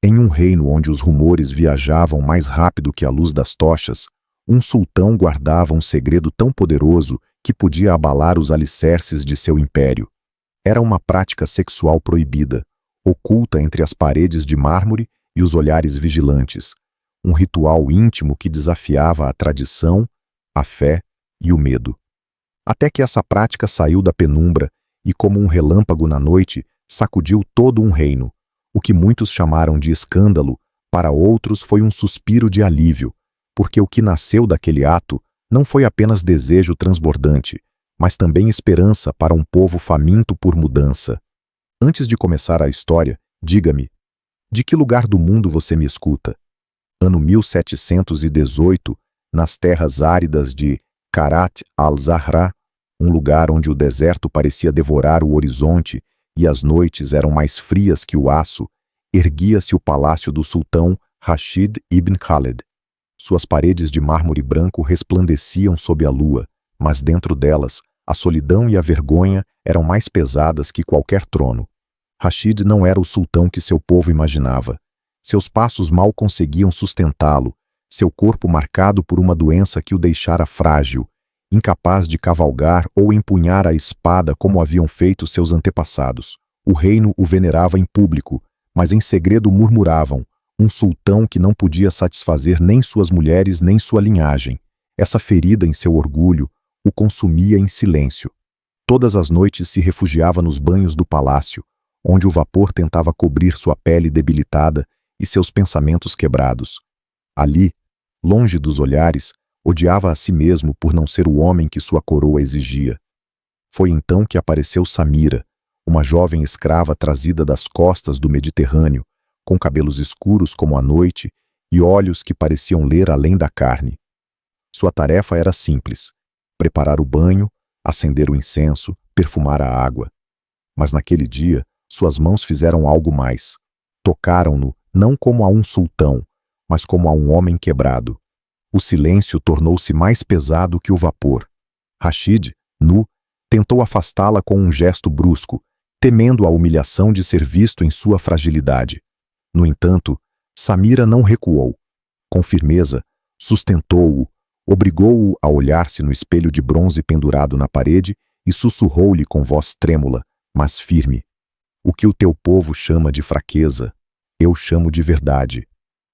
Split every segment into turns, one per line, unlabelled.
Em um reino onde os rumores viajavam mais rápido que a luz das tochas, um sultão guardava um segredo tão poderoso que podia abalar os alicerces de seu império. Era uma prática sexual proibida, oculta entre as paredes de mármore e os olhares vigilantes, um ritual íntimo que desafiava a tradição, a fé e o medo. Até que essa prática saiu da penumbra e, como um relâmpago na noite, sacudiu todo um reino. O que muitos chamaram de escândalo, para outros foi um suspiro de alívio, porque o que nasceu daquele ato não foi apenas desejo transbordante, mas também esperança para um povo faminto por mudança. Antes de começar a história, diga-me, de que lugar do mundo você me escuta? Ano 1718, nas terras áridas de Karat al-Zahra, um lugar onde o deserto parecia devorar o horizonte e as noites eram mais frias que o aço, erguia-se o palácio do sultão Rashid ibn Khaled. Suas paredes de mármore branco resplandeciam sob a lua, mas dentro delas, a solidão e a vergonha eram mais pesadas que qualquer trono. Rashid não era o sultão que seu povo imaginava. Seus passos mal conseguiam sustentá-lo, seu corpo marcado por uma doença que o deixara frágil, incapaz de cavalgar ou empunhar a espada como haviam feito seus antepassados. O reino o venerava em público, mas em segredo murmuravam, um sultão que não podia satisfazer nem suas mulheres nem sua linhagem. Essa ferida em seu orgulho o consumia em silêncio. Todas as noites se refugiava nos banhos do palácio, onde o vapor tentava cobrir sua pele debilitada e seus pensamentos quebrados. Ali, longe dos olhares, odiava a si mesmo por não ser o homem que sua coroa exigia. Foi então que apareceu Samira, uma jovem escrava trazida das costas do Mediterrâneo, com cabelos escuros como a noite e olhos que pareciam ler além da carne. Sua tarefa era simples: preparar o banho, acender o incenso, perfumar a água. Mas naquele dia, suas mãos fizeram algo mais. Tocaram-no não como a um sultão, mas como a um homem quebrado. O silêncio tornou-se mais pesado que o vapor. Rashid, nu, tentou afastá-la com um gesto brusco, temendo a humilhação de ser visto em sua fragilidade. No entanto, Samira não recuou. Com firmeza, sustentou-o, obrigou-o a olhar-se no espelho de bronze pendurado na parede e sussurrou-lhe com voz trêmula, mas firme: "O que o teu povo chama de fraqueza, eu chamo de verdade."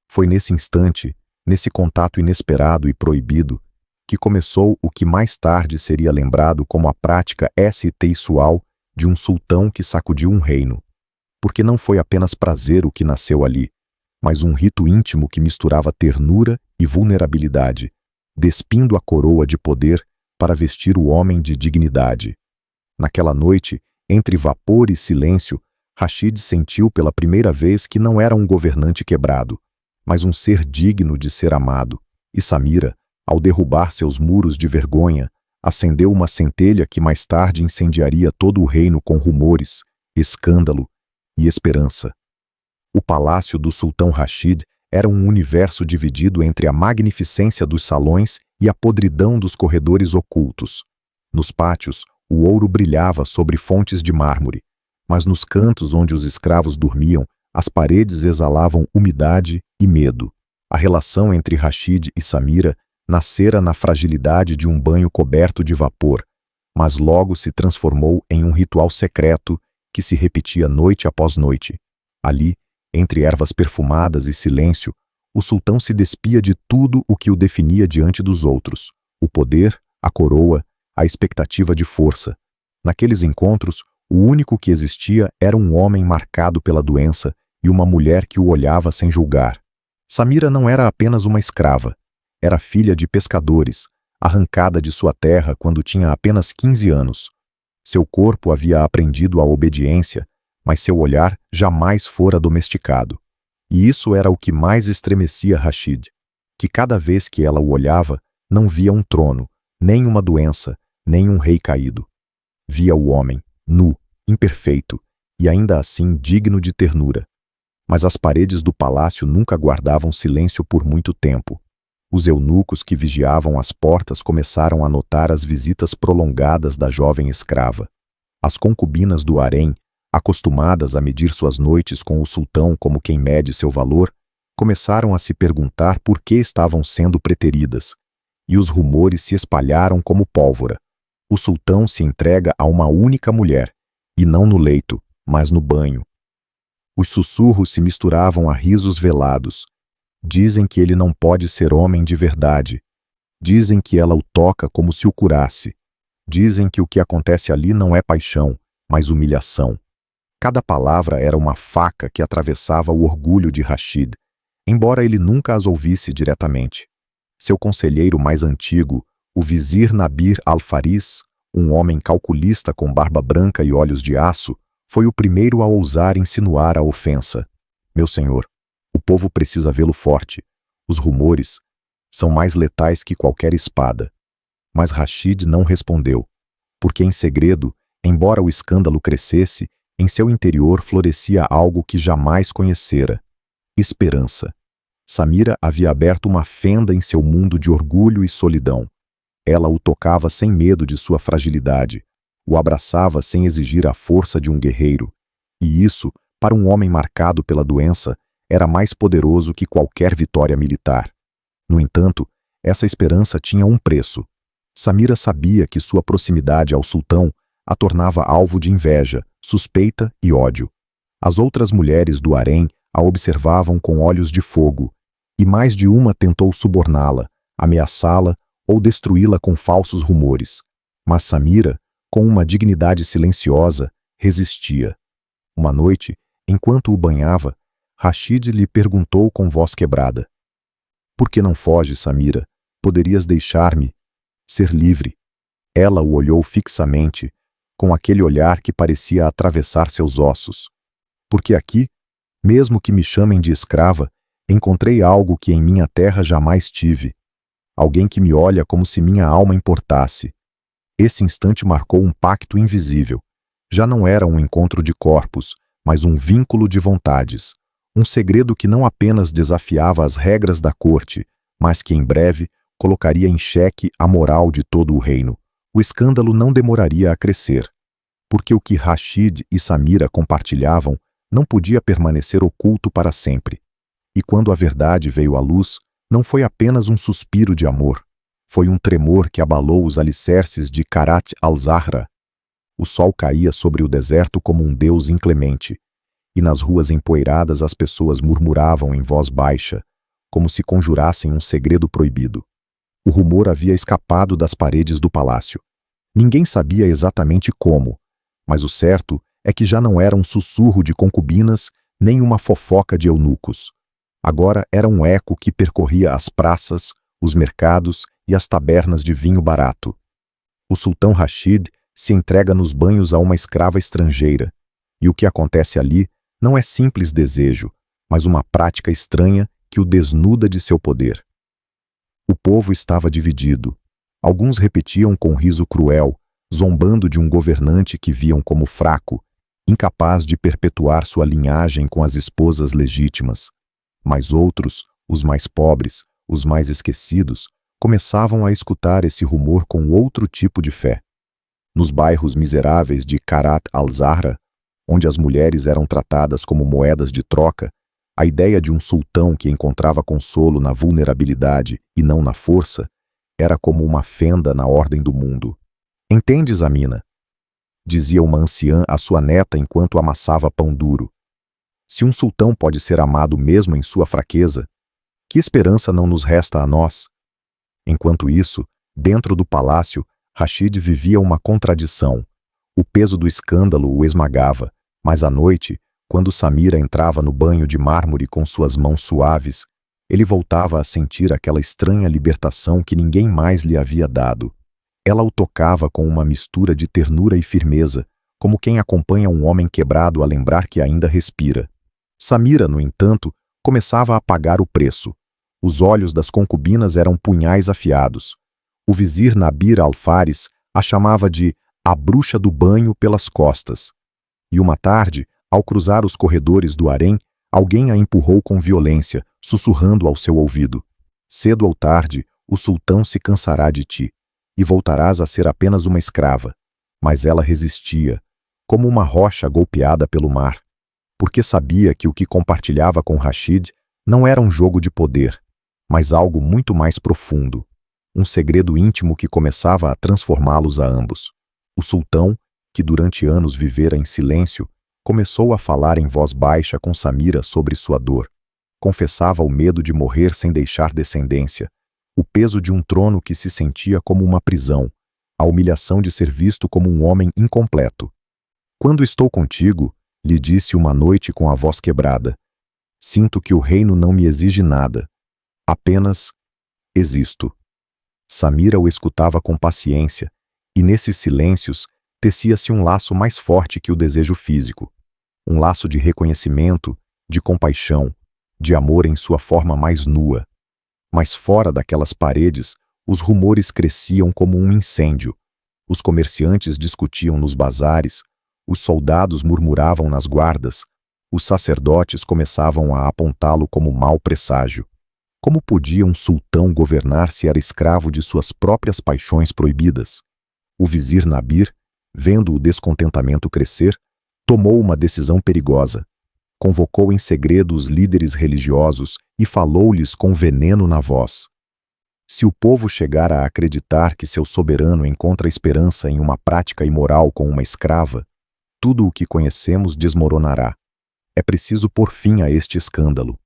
Foi nesse instante, nesse contato inesperado e proibido, que começou o que mais tarde seria lembrado como a prática sexual de um sultão que sacudiu um reino. Porque não foi apenas prazer o que nasceu ali, mas um rito íntimo que misturava ternura e vulnerabilidade, despindo a coroa de poder para vestir o homem de dignidade. Naquela noite, entre vapor e silêncio, Rashid sentiu pela primeira vez que não era um governante quebrado, mas um ser digno de ser amado, e Samira, ao derrubar seus muros de vergonha, acendeu uma centelha que mais tarde incendiaria todo o reino com rumores, escândalo e esperança. O palácio do sultão Rashid era um universo dividido entre a magnificência dos salões e a podridão dos corredores ocultos. Nos pátios, o ouro brilhava sobre fontes de mármore, mas nos cantos onde os escravos dormiam, as paredes exalavam umidade e medo. A relação entre Rashid e Samira nascera na fragilidade de um banho coberto de vapor, mas logo se transformou em um ritual secreto que se repetia noite após noite. Ali, entre ervas perfumadas e silêncio, o sultão se despia de tudo o que o definia diante dos outros: o poder, a coroa, a expectativa de força. Naqueles encontros, o único que existia era um homem marcado pela doença e uma mulher que o olhava sem julgar. Samira não era apenas uma escrava. Era filha de pescadores, arrancada de sua terra quando tinha apenas 15 anos. Seu corpo havia aprendido a obediência, mas seu olhar jamais fora domesticado. E isso era o que mais estremecia Rashid, que cada vez que ela o olhava, não via um trono, nem uma doença, nem um rei caído. Via o homem, nu, imperfeito, e ainda assim digno de ternura. Mas as paredes do palácio nunca guardavam silêncio por muito tempo. Os eunucos que vigiavam as portas começaram a notar as visitas prolongadas da jovem escrava. As concubinas do harém, acostumadas a medir suas noites com o sultão como quem mede seu valor, começaram a se perguntar por que estavam sendo preteridas, e os rumores se espalharam como pólvora. O sultão se entrega a uma única mulher, e não no leito, mas no banho. Os sussurros se misturavam a risos velados. Dizem que ele não pode ser homem de verdade. Dizem que ela o toca como se o curasse. Dizem que o que acontece ali não é paixão, mas humilhação. Cada palavra era uma faca que atravessava o orgulho de Rashid, embora ele nunca as ouvisse diretamente. Seu conselheiro mais antigo, o vizir Nabir al-Faris, um homem calculista com barba branca e olhos de aço, foi o primeiro a ousar insinuar a ofensa. Meu senhor, o povo precisa vê-lo forte. Os rumores são mais letais que qualquer espada. Mas Rashid não respondeu, porque em segredo, embora o escândalo crescesse, em seu interior florescia algo que jamais conhecera: esperança. Samira havia aberto uma fenda em seu mundo de orgulho e solidão. Ela o tocava sem medo de sua fragilidade, o abraçava sem exigir a força de um guerreiro. E isso, para um homem marcado pela doença, era mais poderoso que qualquer vitória militar. No entanto, essa esperança tinha um preço. Samira sabia que sua proximidade ao sultão a tornava alvo de inveja, suspeita e ódio. As outras mulheres do harém a observavam com olhos de fogo, e mais de uma tentou suborná-la, ameaçá-la ou destruí-la com falsos rumores. Mas Samira, com uma dignidade silenciosa, resistia. Uma noite, enquanto o banhava, Rashid lhe perguntou com voz quebrada: "Por que não foges, Samira? Poderias deixar-me ser livre." Ela o olhou fixamente, com aquele olhar que parecia atravessar seus ossos. "Porque aqui, mesmo que me chamem de escrava, encontrei algo que em minha terra jamais tive. Alguém que me olha como se minha alma importasse." Esse instante marcou um pacto invisível. Já não era um encontro de corpos, mas um vínculo de vontades. Um segredo que não apenas desafiava as regras da corte, mas que em breve colocaria em xeque a moral de todo o reino. O escândalo não demoraria a crescer, porque o que Rashid e Samira compartilhavam não podia permanecer oculto para sempre. E quando a verdade veio à luz, não foi apenas um suspiro de amor. Foi um tremor que abalou os alicerces de Karat al-Zahra. O sol caía sobre o deserto como um deus inclemente, e nas ruas empoeiradas as pessoas murmuravam em voz baixa, como se conjurassem um segredo proibido. O rumor havia escapado das paredes do palácio. Ninguém sabia exatamente como, mas o certo é que já não era um sussurro de concubinas nem uma fofoca de eunucos. Agora era um eco que percorria as praças, os mercados e as tabernas de vinho barato. O sultão Rashid se entrega nos banhos a uma escrava estrangeira, e o que acontece ali não é simples desejo, mas uma prática estranha que o desnuda de seu poder. O povo estava dividido. Alguns repetiam com riso cruel, zombando de um governante que viam como fraco, incapaz de perpetuar sua linhagem com as esposas legítimas. Mas outros, os mais pobres, os mais esquecidos, começavam a escutar esse rumor com outro tipo de fé. Nos bairros miseráveis de Karat al-Zahra, onde as mulheres eram tratadas como moedas de troca, a ideia de um sultão que encontrava consolo na vulnerabilidade e não na força era como uma fenda na ordem do mundo. "Entendes, Amina?" dizia uma anciã à sua neta enquanto amassava pão duro. "Se um sultão pode ser amado mesmo em sua fraqueza, que esperança não nos resta a nós?" Enquanto isso, dentro do palácio, Rashid vivia uma contradição. O peso do escândalo o esmagava, mas à noite, quando Samira entrava no banho de mármore com suas mãos suaves, ele voltava a sentir aquela estranha libertação que ninguém mais lhe havia dado. Ela o tocava com uma mistura de ternura e firmeza, como quem acompanha um homem quebrado a lembrar que ainda respira. Samira, no entanto, começava a pagar o preço. Os olhos das concubinas eram punhais afiados. O vizir Nabir al-Faris a chamava de a bruxa do banho pelas costas. E uma tarde, ao cruzar os corredores do harém, alguém a empurrou com violência, sussurrando ao seu ouvido: "Cedo ou tarde, o sultão se cansará de ti, e voltarás a ser apenas uma escrava." Mas ela resistia, como uma rocha golpeada pelo mar, porque sabia que o que compartilhava com Rashid não era um jogo de poder, mas algo muito mais profundo, um segredo íntimo que começava a transformá-los a ambos. O sultão, que durante anos vivera em silêncio, começou a falar em voz baixa com Samira sobre sua dor. Confessava o medo de morrer sem deixar descendência, o peso de um trono que se sentia como uma prisão, a humilhação de ser visto como um homem incompleto. "Quando estou contigo", lhe disse uma noite com a voz quebrada, "sinto que o reino não me exige nada. Apenas existo." Samira o escutava com paciência, e nesses silêncios tecia-se um laço mais forte que o desejo físico. Um laço de reconhecimento, de compaixão, de amor em sua forma mais nua. Mas fora daquelas paredes, os rumores cresciam como um incêndio. Os comerciantes discutiam nos bazares, os soldados murmuravam nas guardas, os sacerdotes começavam a apontá-lo como mau presságio. Como podia um sultão governar se era escravo de suas próprias paixões proibidas? O vizir Nabir, vendo o descontentamento crescer, tomou uma decisão perigosa. Convocou em segredo os líderes religiosos e falou-lhes com veneno na voz. Se o povo chegar a acreditar que seu soberano encontra esperança em uma prática imoral com uma escrava, tudo o que conhecemos desmoronará. É preciso pôr fim a este escândalo.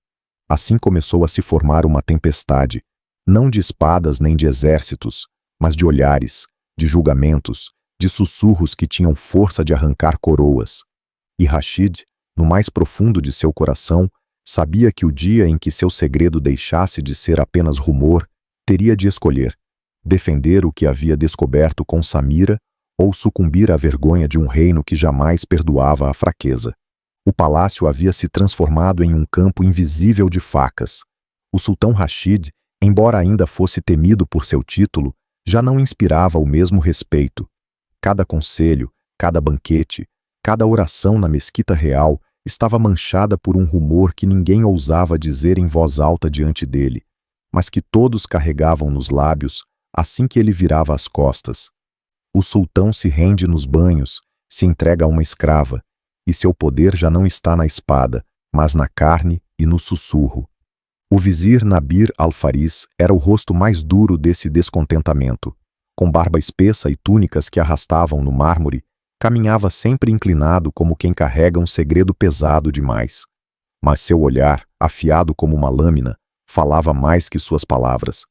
Assim começou a se formar uma tempestade, não de espadas nem de exércitos, mas de olhares, de julgamentos, de sussurros que tinham força de arrancar coroas. E Rashid, no mais profundo de seu coração, sabia que o dia em que seu segredo deixasse de ser apenas rumor, teria de escolher: defender o que havia descoberto com Samira ou sucumbir à vergonha de um reino que jamais perdoava a fraqueza. O palácio havia se transformado em um campo invisível de facas. O sultão Rashid, embora ainda fosse temido por seu título, já não inspirava o mesmo respeito. Cada conselho, cada banquete, cada oração na mesquita real estava manchada por um rumor que ninguém ousava dizer em voz alta diante dele, mas que todos carregavam nos lábios assim que ele virava as costas. O sultão se rende nos banhos, se entrega a uma escrava, e seu poder já não está na espada, mas na carne e no sussurro. O vizir Nabir al-Faris era o rosto mais duro desse descontentamento. Com barba espessa e túnicas que arrastavam no mármore, caminhava sempre inclinado como quem carrega um segredo pesado demais. Mas seu olhar, afiado como uma lâmina, falava mais que suas palavras.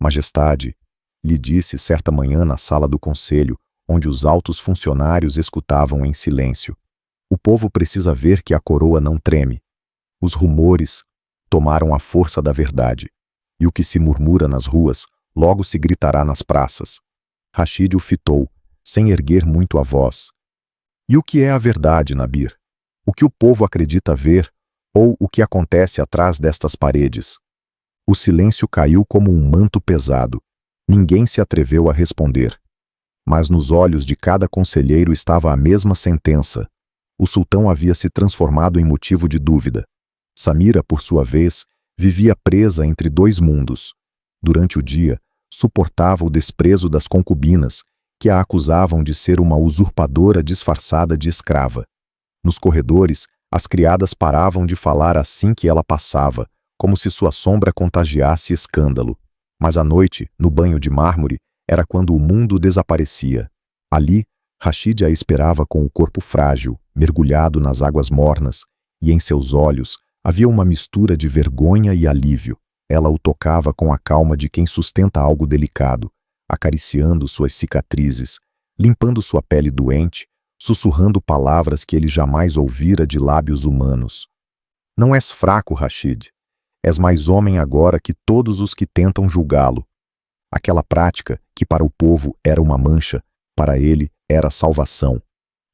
"Majestade", lhe disse certa manhã na sala do conselho, onde os altos funcionários escutavam em silêncio, "o povo precisa ver que a coroa não treme. Os rumores tomaram a força da verdade, e o que se murmura nas ruas logo se gritará nas praças." Rashid o fitou, sem erguer muito a voz. "E o que é a verdade, Nabir? O que o povo acredita ver, ou o que acontece atrás destas paredes?" O silêncio caiu como um manto pesado. Ninguém se atreveu a responder. Mas nos olhos de cada conselheiro estava a mesma sentença. O sultão havia se transformado em motivo de dúvida. Samira, por sua vez, vivia presa entre dois mundos. Durante o dia, suportava o desprezo das concubinas, que a acusavam de ser uma usurpadora disfarçada de escrava. Nos corredores, as criadas paravam de falar assim que ela passava, como se sua sombra contagiasse escândalo. Mas à noite, no banho de mármore, era quando o mundo desaparecia. Ali, Rashid a esperava com o corpo frágil, mergulhado nas águas mornas, e em seus olhos havia uma mistura de vergonha e alívio. Ela o tocava com a calma de quem sustenta algo delicado, acariciando suas cicatrizes, limpando sua pele doente, sussurrando palavras que ele jamais ouvira de lábios humanos. "Não és fraco, Rashid. És mais homem agora que todos os que tentam julgá-lo." Aquela prática, que para o povo era uma mancha, para ele era salvação.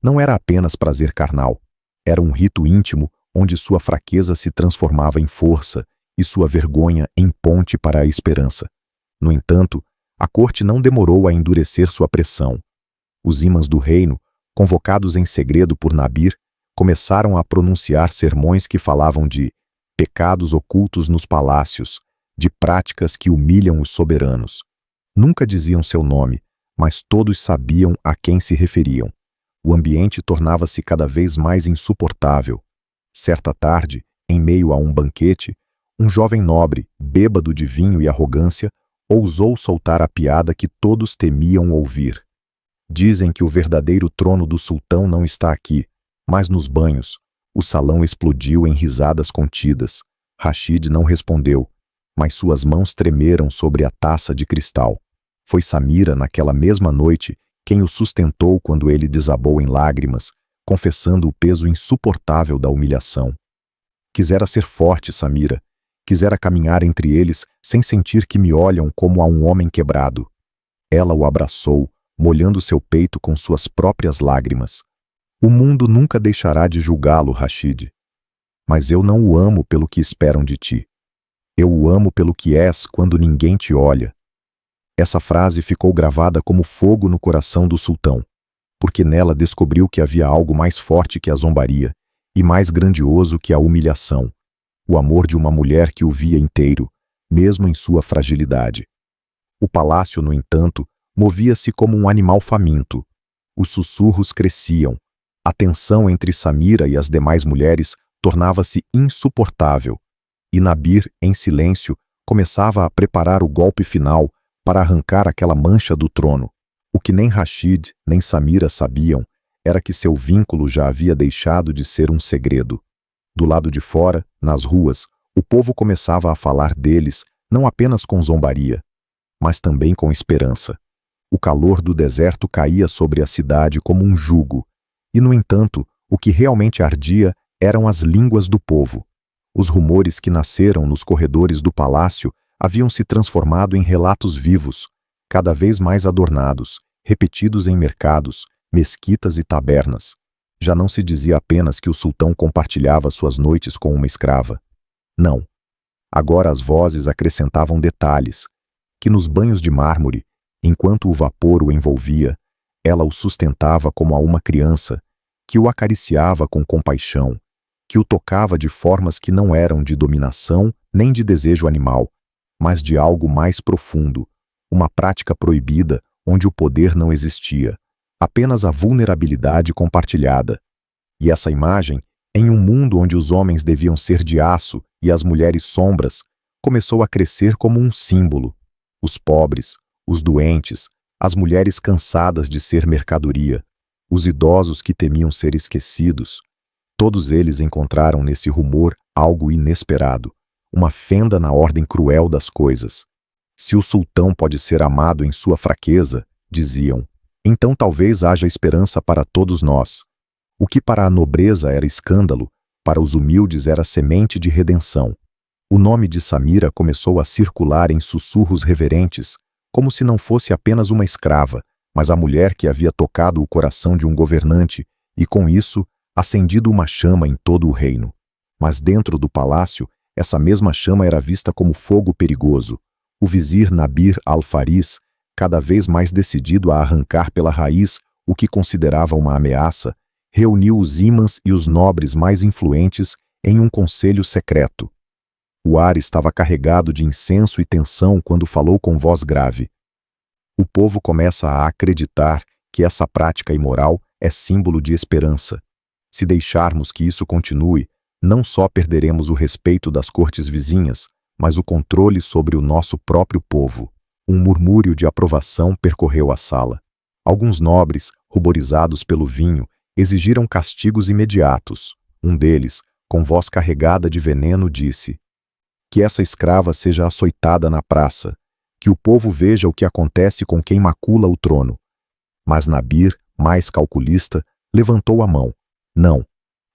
Não era apenas prazer carnal. Era um rito íntimo onde sua fraqueza se transformava em força e sua vergonha em ponte para a esperança. No entanto, a corte não demorou a endurecer sua pressão. Os imãs do reino, convocados em segredo por Nabir, começaram a pronunciar sermões que falavam de pecados ocultos nos palácios, de práticas que humilham os soberanos. Nunca diziam seu nome, mas todos sabiam a quem se referiam. O ambiente tornava-se cada vez mais insuportável. Certa tarde, em meio a um banquete, um jovem nobre, bêbado de vinho e arrogância, ousou soltar a piada que todos temiam ouvir. Dizem que o verdadeiro trono do sultão não está aqui, mas nos banhos. O salão explodiu em risadas contidas. Rashid não respondeu, mas suas mãos tremeram sobre a taça de cristal. Foi Samira, naquela mesma noite, quem o sustentou quando ele desabou em lágrimas, confessando o peso insuportável da humilhação. Quisera ser forte, Samira. Quisera caminhar entre eles sem sentir que me olham como a um homem quebrado. Ela o abraçou, molhando seu peito com suas próprias lágrimas. O mundo nunca deixará de julgá-lo, Rashid. Mas eu não o amo pelo que esperam de ti. Eu o amo pelo que és quando ninguém te olha. Essa frase ficou gravada como fogo no coração do sultão, porque nela descobriu que havia algo mais forte que a zombaria e mais grandioso que a humilhação. O amor de uma mulher que o via inteiro, mesmo em sua fragilidade. O palácio, no entanto, movia-se como um animal faminto. Os sussurros cresciam. A tensão entre Samira e as demais mulheres tornava-se insuportável. E Nabir, em silêncio, começava a preparar o golpe final para arrancar aquela mancha do trono. O que nem Rashid nem Samira sabiam era que seu vínculo já havia deixado de ser um segredo. Do lado de fora, nas ruas, o povo começava a falar deles não apenas com zombaria, mas também com esperança. O calor do deserto caía sobre a cidade como um jugo, e, no entanto, o que realmente ardia eram as línguas do povo. Os rumores que nasceram nos corredores do palácio haviam se transformado em relatos vivos, cada vez mais adornados, repetidos em mercados, mesquitas e tabernas. Já não se dizia apenas que o sultão compartilhava suas noites com uma escrava. Não. Agora as vozes acrescentavam detalhes, que nos banhos de mármore, enquanto o vapor o envolvia, ela o sustentava como a uma criança, que o acariciava com compaixão, que o tocava de formas que não eram de dominação nem de desejo animal, mas de algo mais profundo, uma prática proibida onde o poder não existia, apenas a vulnerabilidade compartilhada. E essa imagem, em um mundo onde os homens deviam ser de aço e as mulheres sombras, começou a crescer como um símbolo. Os pobres, os doentes, as mulheres cansadas de ser mercadoria, os idosos que temiam ser esquecidos, todos eles encontraram nesse rumor algo inesperado, uma fenda na ordem cruel das coisas. Se o sultão pode ser amado em sua fraqueza, diziam, então talvez haja esperança para todos nós. O que para a nobreza era escândalo, para os humildes era semente de redenção. O nome de Samira começou a circular em sussurros reverentes, como se não fosse apenas uma escrava, mas a mulher que havia tocado o coração de um governante e, com isso, acendido uma chama em todo o reino. Mas dentro do palácio, essa mesma chama era vista como fogo perigoso. O vizir Nabir al-Faris, cada vez mais decidido a arrancar pela raiz o que considerava uma ameaça, reuniu os ímãs e os nobres mais influentes em um conselho secreto. O ar estava carregado de incenso e tensão quando falou com voz grave. O povo começa a acreditar que essa prática imoral é símbolo de esperança. Se deixarmos que isso continue, não só perderemos o respeito das cortes vizinhas, mas o controle sobre o nosso próprio povo. Um murmúrio de aprovação percorreu a sala. Alguns nobres, ruborizados pelo vinho, exigiram castigos imediatos. Um deles, com voz carregada de veneno, disse: que essa escrava seja açoitada na praça, que o povo veja o que acontece com quem macula o trono. Mas Nabir, mais calculista, levantou a mão. Não.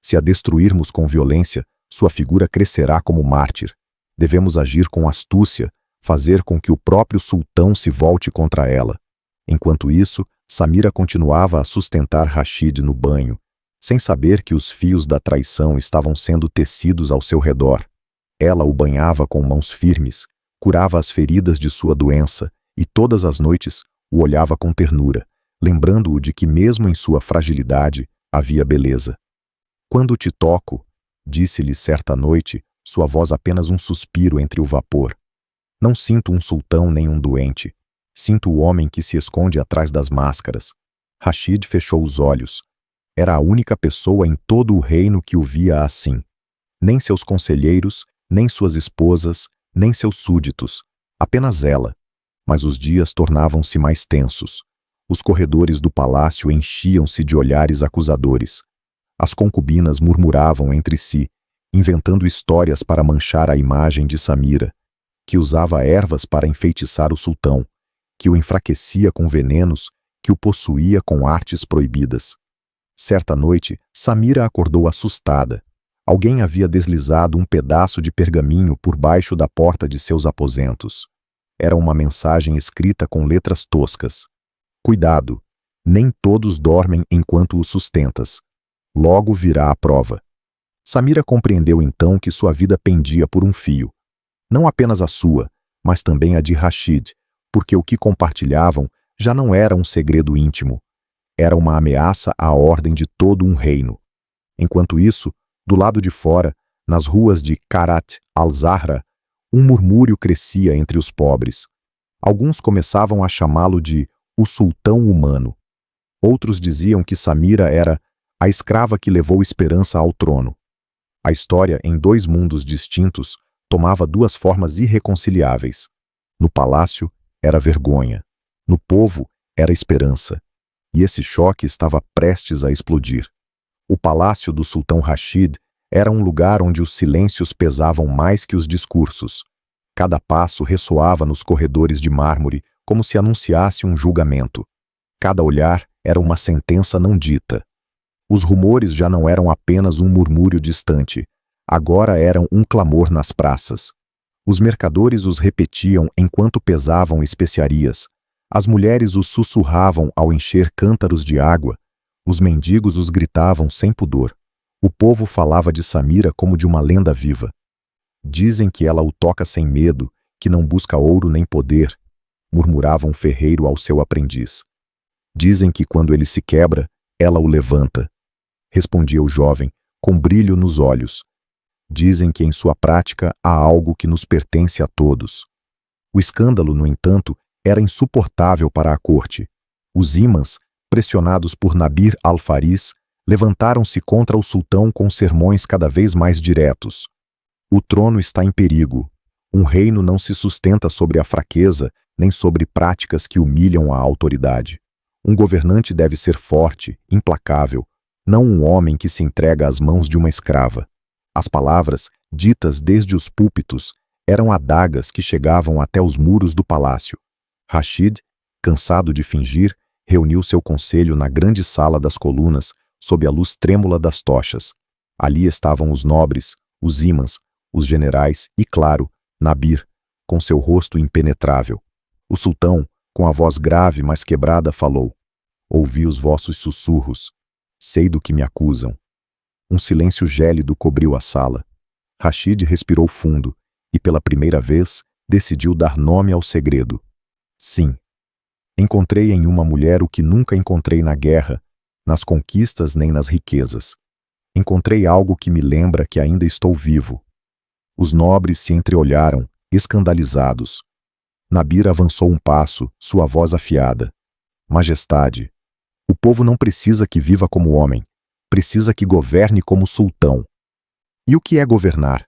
Se a destruirmos com violência, sua figura crescerá como mártir. Devemos agir com astúcia, fazer com que o próprio sultão se volte contra ela. Enquanto isso, Samira continuava a sustentar Rashid no banho, sem saber que os fios da traição estavam sendo tecidos ao seu redor. Ela o banhava com mãos firmes, curava as feridas de sua doença e todas as noites o olhava com ternura, lembrando-o de que mesmo em sua fragilidade havia beleza. Quando te toco, disse-lhe certa noite, sua voz apenas um suspiro entre o vapor. Não sinto um sultão nem um doente. Sinto o homem que se esconde atrás das máscaras. Rashid fechou os olhos. Era a única pessoa em todo o reino que o via assim. Nem seus conselheiros, nem suas esposas, nem seus súditos, apenas ela. Mas os dias tornavam-se mais tensos. Os corredores do palácio enchiam-se de olhares acusadores. As concubinas murmuravam entre si, inventando histórias para manchar a imagem de Samira, que usava ervas para enfeitiçar o sultão, que o enfraquecia com venenos, que o possuía com artes proibidas. Certa noite, Samira acordou assustada. Alguém havia deslizado um pedaço de pergaminho por baixo da porta de seus aposentos. Era uma mensagem escrita com letras toscas. Cuidado, nem todos dormem enquanto os sustentas. Logo virá a prova. Samira compreendeu então que sua vida pendia por um fio. Não apenas a sua, mas também a de Rashid, porque o que compartilhavam já não era um segredo íntimo. Era uma ameaça à ordem de todo um reino. Enquanto isso, do lado de fora, nas ruas de Karat al-Zahra, um murmúrio crescia entre os pobres. Alguns começavam a chamá-lo de o sultão humano. Outros diziam que Samira era a escrava que levou esperança ao trono. A história, em dois mundos distintos, tomava duas formas irreconciliáveis. No palácio, era vergonha. No povo, era esperança. E esse choque estava prestes a explodir. O palácio do sultão Rashid era um lugar onde os silêncios pesavam mais que os discursos. Cada passo ressoava nos corredores de mármore como se anunciasse um julgamento. Cada olhar era uma sentença não dita. Os rumores já não eram apenas um murmúrio distante. Agora eram um clamor nas praças. Os mercadores os repetiam enquanto pesavam especiarias. As mulheres os sussurravam ao encher cântaros de água. Os mendigos os gritavam sem pudor. O povo falava de Samira como de uma lenda viva. Dizem que ela o toca sem medo, que não busca ouro nem poder, murmurava um ferreiro ao seu aprendiz. Dizem que quando ele se quebra, ela o levanta. Respondia o jovem, com brilho nos olhos. Dizem que em sua prática há algo que nos pertence a todos. O escândalo, no entanto, era insuportável para a corte. Os ímãs, pressionados por Nabir al-Faris, levantaram-se contra o sultão com sermões cada vez mais diretos. O trono está em perigo. Um reino não se sustenta sobre a fraqueza, nem sobre práticas que humilham a autoridade. Um governante deve ser forte, implacável, não um homem que se entrega às mãos de uma escrava. As palavras, ditas desde os púlpitos, eram adagas que chegavam até os muros do palácio. Rashid, cansado de fingir, reuniu seu conselho na grande sala das colunas, sob a luz trêmula das tochas. Ali estavam os nobres, os ímãs, os generais e, claro, Nabir, com seu rosto impenetrável. O sultão, com a voz grave mas quebrada, falou: ouvi os vossos sussurros. Sei do que me acusam. Um silêncio gélido cobriu a sala. Rashid respirou fundo e, pela primeira vez, decidiu dar nome ao segredo. Sim. Encontrei em uma mulher o que nunca encontrei na guerra, nas conquistas nem nas riquezas. Encontrei algo que me lembra que ainda estou vivo. Os nobres se entreolharam, escandalizados. Nabir avançou um passo, sua voz afiada. Majestade, o povo não precisa que viva como homem, precisa que governe como sultão. E o que é governar?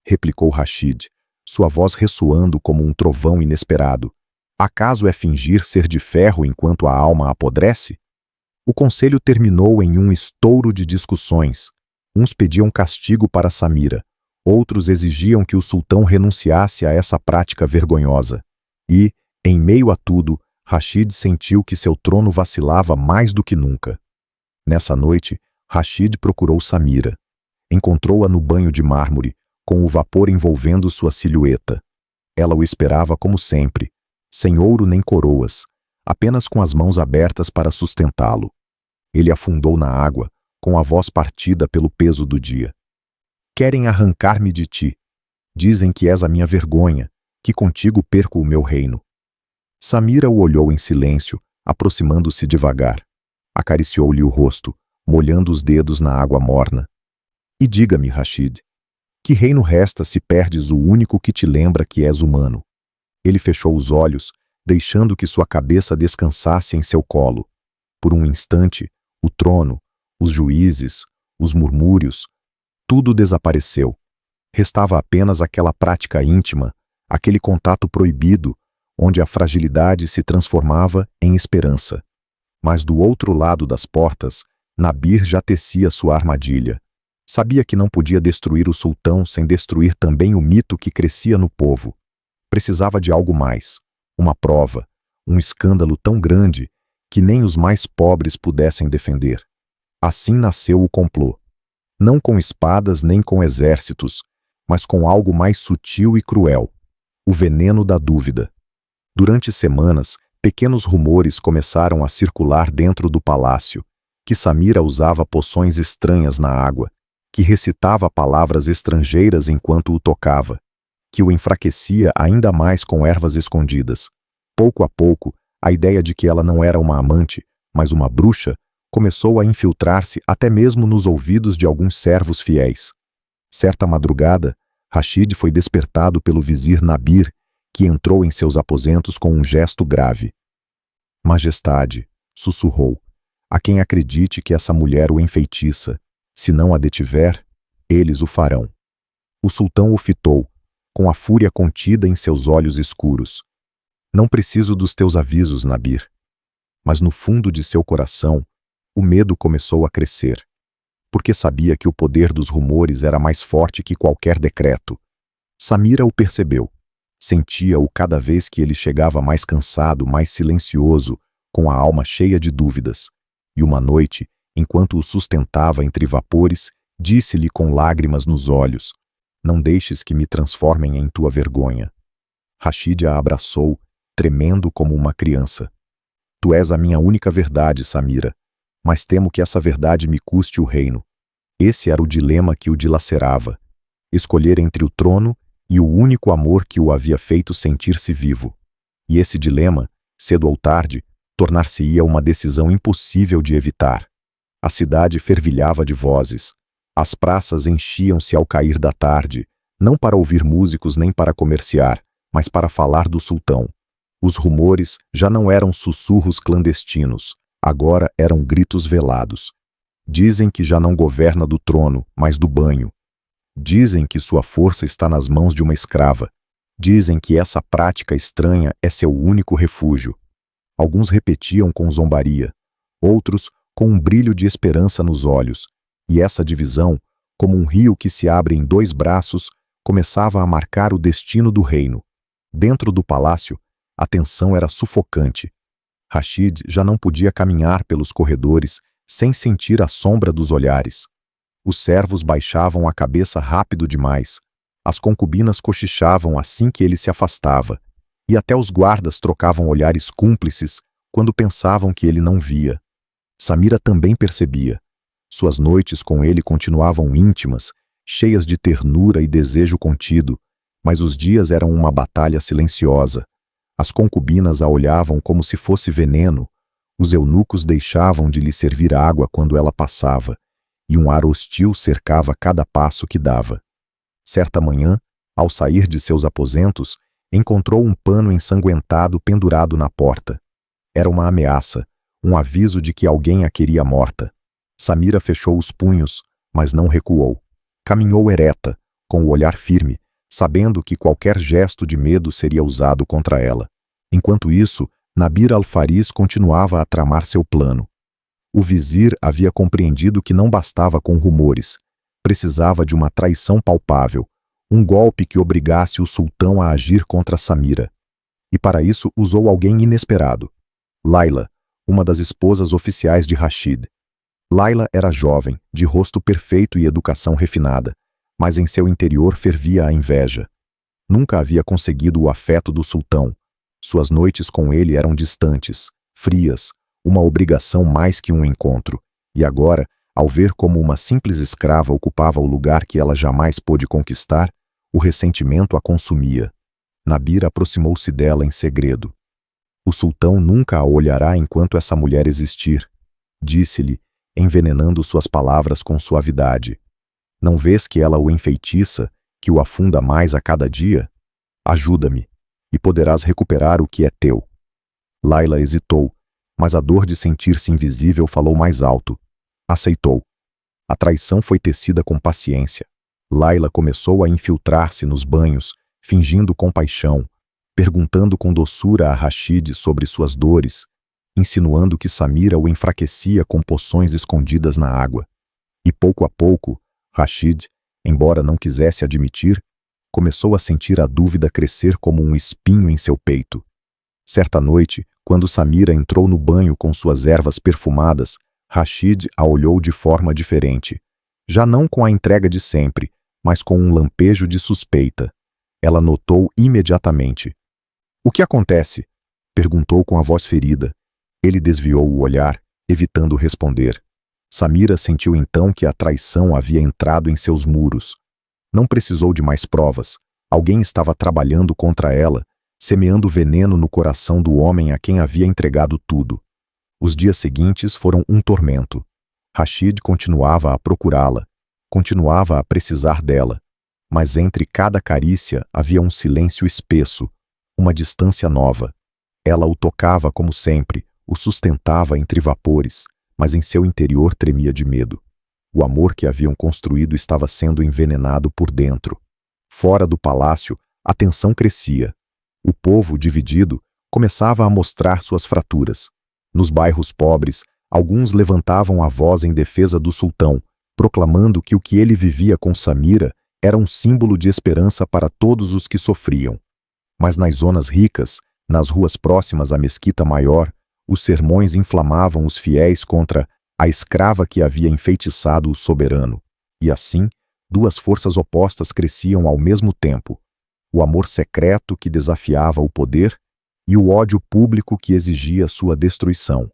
Replicou Rashid, sua voz ressoando como um trovão inesperado. Acaso é fingir ser de ferro enquanto a alma apodrece? O conselho terminou em um estouro de discussões. Uns pediam castigo para Samira, outros exigiam que o sultão renunciasse a essa prática vergonhosa. E, em meio a tudo, Rashid sentiu que seu trono vacilava mais do que nunca. Nessa noite, Rashid procurou Samira. Encontrou-a no banho de mármore, com o vapor envolvendo sua silhueta. Ela o esperava como sempre, sem ouro nem coroas, apenas com as mãos abertas para sustentá-lo. Ele afundou na água, com a voz partida pelo peso do dia. Querem arrancar-me de ti. Dizem que és a minha vergonha, que contigo perco o meu reino. Samira o olhou em silêncio, aproximando-se devagar. Acariciou-lhe o rosto, molhando os dedos na água morna. E diga-me, Rashid, que reino resta se perdes o único que te lembra que és humano? Ele fechou os olhos, deixando que sua cabeça descansasse em seu colo. Por um instante, o trono, Os juízes, os murmúrios, tudo desapareceu. Restava apenas aquela prática íntima, aquele contato proibido, onde a fragilidade se transformava em esperança. Mas do outro lado das portas, Nabir já tecia sua armadilha. Sabia que não podia destruir o sultão sem destruir também o mito que crescia no povo. Precisava de algo mais, uma prova, um escândalo tão grande que nem os mais pobres pudessem defender. Assim nasceu o complô. Não com espadas nem com exércitos, mas com algo mais sutil e cruel: o veneno da dúvida. Durante semanas, pequenos rumores começaram a circular dentro do palácio, que Samira usava poções estranhas na água, que recitava palavras estrangeiras enquanto o tocava, que o enfraquecia ainda mais com ervas escondidas. Pouco a pouco, a ideia de que ela não era uma amante, mas uma bruxa, começou a infiltrar-se até mesmo nos ouvidos de alguns servos fiéis. Certa madrugada, Rashid foi despertado pelo vizir Nabir, que entrou em seus aposentos com um gesto grave. "Majestade", sussurrou, "há quem acredite que essa mulher o enfeitiça. Se não a detiver, eles o farão." O sultão o fitou, com a fúria contida em seus olhos escuros. "Não preciso dos teus avisos, Nabir." Mas no fundo de seu coração, o medo começou a crescer. Porque sabia que o poder dos rumores era mais forte que qualquer decreto. Samira o percebeu. Sentia-o cada vez que ele chegava mais cansado, mais silencioso, com a alma cheia de dúvidas. E uma noite, enquanto o sustentava entre vapores, disse-lhe com lágrimas nos olhos: "Não deixes que me transformem em tua vergonha." Rashid a abraçou, tremendo como uma criança. "Tu és a minha única verdade, Samira, mas temo que essa verdade me custe o reino." Esse era o dilema que o dilacerava: escolher entre o trono e o único amor que o havia feito sentir-se vivo. E esse dilema, cedo ou tarde, tornar-se-ia uma decisão impossível de evitar. A cidade fervilhava de vozes. As praças enchiam-se ao cair da tarde, não para ouvir músicos nem para comerciar, mas para falar do sultão. Os rumores já não eram sussurros clandestinos, agora eram gritos velados. Dizem que já não governa do trono, mas do banho. Dizem que sua força está nas mãos de uma escrava. Dizem que essa prática estranha é seu único refúgio. Alguns repetiam com zombaria, outros com um brilho de esperança nos olhos, e essa divisão, como um rio que se abre em dois braços, começava a marcar o destino do reino. Dentro do palácio, a tensão era sufocante. Rashid já não podia caminhar pelos corredores sem sentir a sombra dos olhares. Os servos baixavam a cabeça rápido demais, as concubinas cochichavam assim que ele se afastava, e até os guardas trocavam olhares cúmplices quando pensavam que ele não via. Samira também percebia. Suas noites com ele continuavam íntimas, cheias de ternura e desejo contido, mas os dias eram uma batalha silenciosa. As concubinas a olhavam como se fosse veneno, os eunucos deixavam de lhe servir água quando ela passava, e um ar hostil cercava cada passo que dava. Certa manhã, ao sair de seus aposentos, encontrou um pano ensanguentado pendurado na porta. Era uma ameaça, um aviso de que alguém a queria morta. Samira fechou os punhos, mas não recuou. Caminhou ereta, com o olhar firme, sabendo que qualquer gesto de medo seria usado contra ela. Enquanto isso, Nabir al-Faris continuava a tramar seu plano. O vizir havia compreendido que não bastava com rumores. Precisava de uma traição palpável, um golpe que obrigasse o sultão a agir contra Samira. E para isso usou alguém inesperado. Layla, uma das esposas oficiais de Rashid. Layla era jovem, de rosto perfeito e educação refinada, mas em seu interior fervia a inveja. Nunca havia conseguido o afeto do sultão. Suas noites com ele eram distantes, frias, uma obrigação mais que um encontro, e agora, ao ver como uma simples escrava ocupava o lugar que ela jamais pôde conquistar, o ressentimento a consumia. Nabir aproximou-se dela em segredo. "O sultão nunca a olhará enquanto essa mulher existir", disse-lhe, envenenando suas palavras com suavidade. "Não vês que ela o enfeitiça, que o afunda mais a cada dia? Ajuda-me, e poderás recuperar o que é teu." Layla hesitou, mas a dor de sentir-se invisível falou mais alto. Aceitou. A traição foi tecida com paciência. Laila começou a infiltrar-se nos banhos, fingindo compaixão, perguntando com doçura a Rashid sobre suas dores, insinuando que Samira o enfraquecia com poções escondidas na água. E pouco a pouco, Rashid, embora não quisesse admitir, começou a sentir a dúvida crescer como um espinho em seu peito. Certa noite, quando Samira entrou no banho com suas ervas perfumadas, Rashid a olhou de forma diferente. Já não com a entrega de sempre, mas com um lampejo de suspeita. Ela notou imediatamente. "O que acontece?" perguntou com a voz ferida. Ele desviou o olhar, evitando responder. Samira sentiu então que a traição havia entrado em seus muros. Não precisou de mais provas. Alguém estava trabalhando contra ela, semeando veneno no coração do homem a quem havia entregado tudo. Os dias seguintes foram um tormento. Rashid continuava a procurá-la, continuava a precisar dela, mas entre cada carícia havia um silêncio espesso, uma distância nova. Ela o tocava como sempre, o sustentava entre vapores, mas em seu interior tremia de medo. O amor que haviam construído estava sendo envenenado por dentro. Fora do palácio, a tensão crescia. O povo, dividido, começava a mostrar suas fraturas. Nos bairros pobres, alguns levantavam a voz em defesa do sultão, proclamando que o que ele vivia com Samira era um símbolo de esperança para todos os que sofriam. Mas nas zonas ricas, nas ruas próximas à mesquita maior, os sermões inflamavam os fiéis contra a escrava que havia enfeitiçado o soberano. E assim, duas forças opostas cresciam ao mesmo tempo: o amor secreto que desafiava o poder e o ódio público que exigia sua destruição.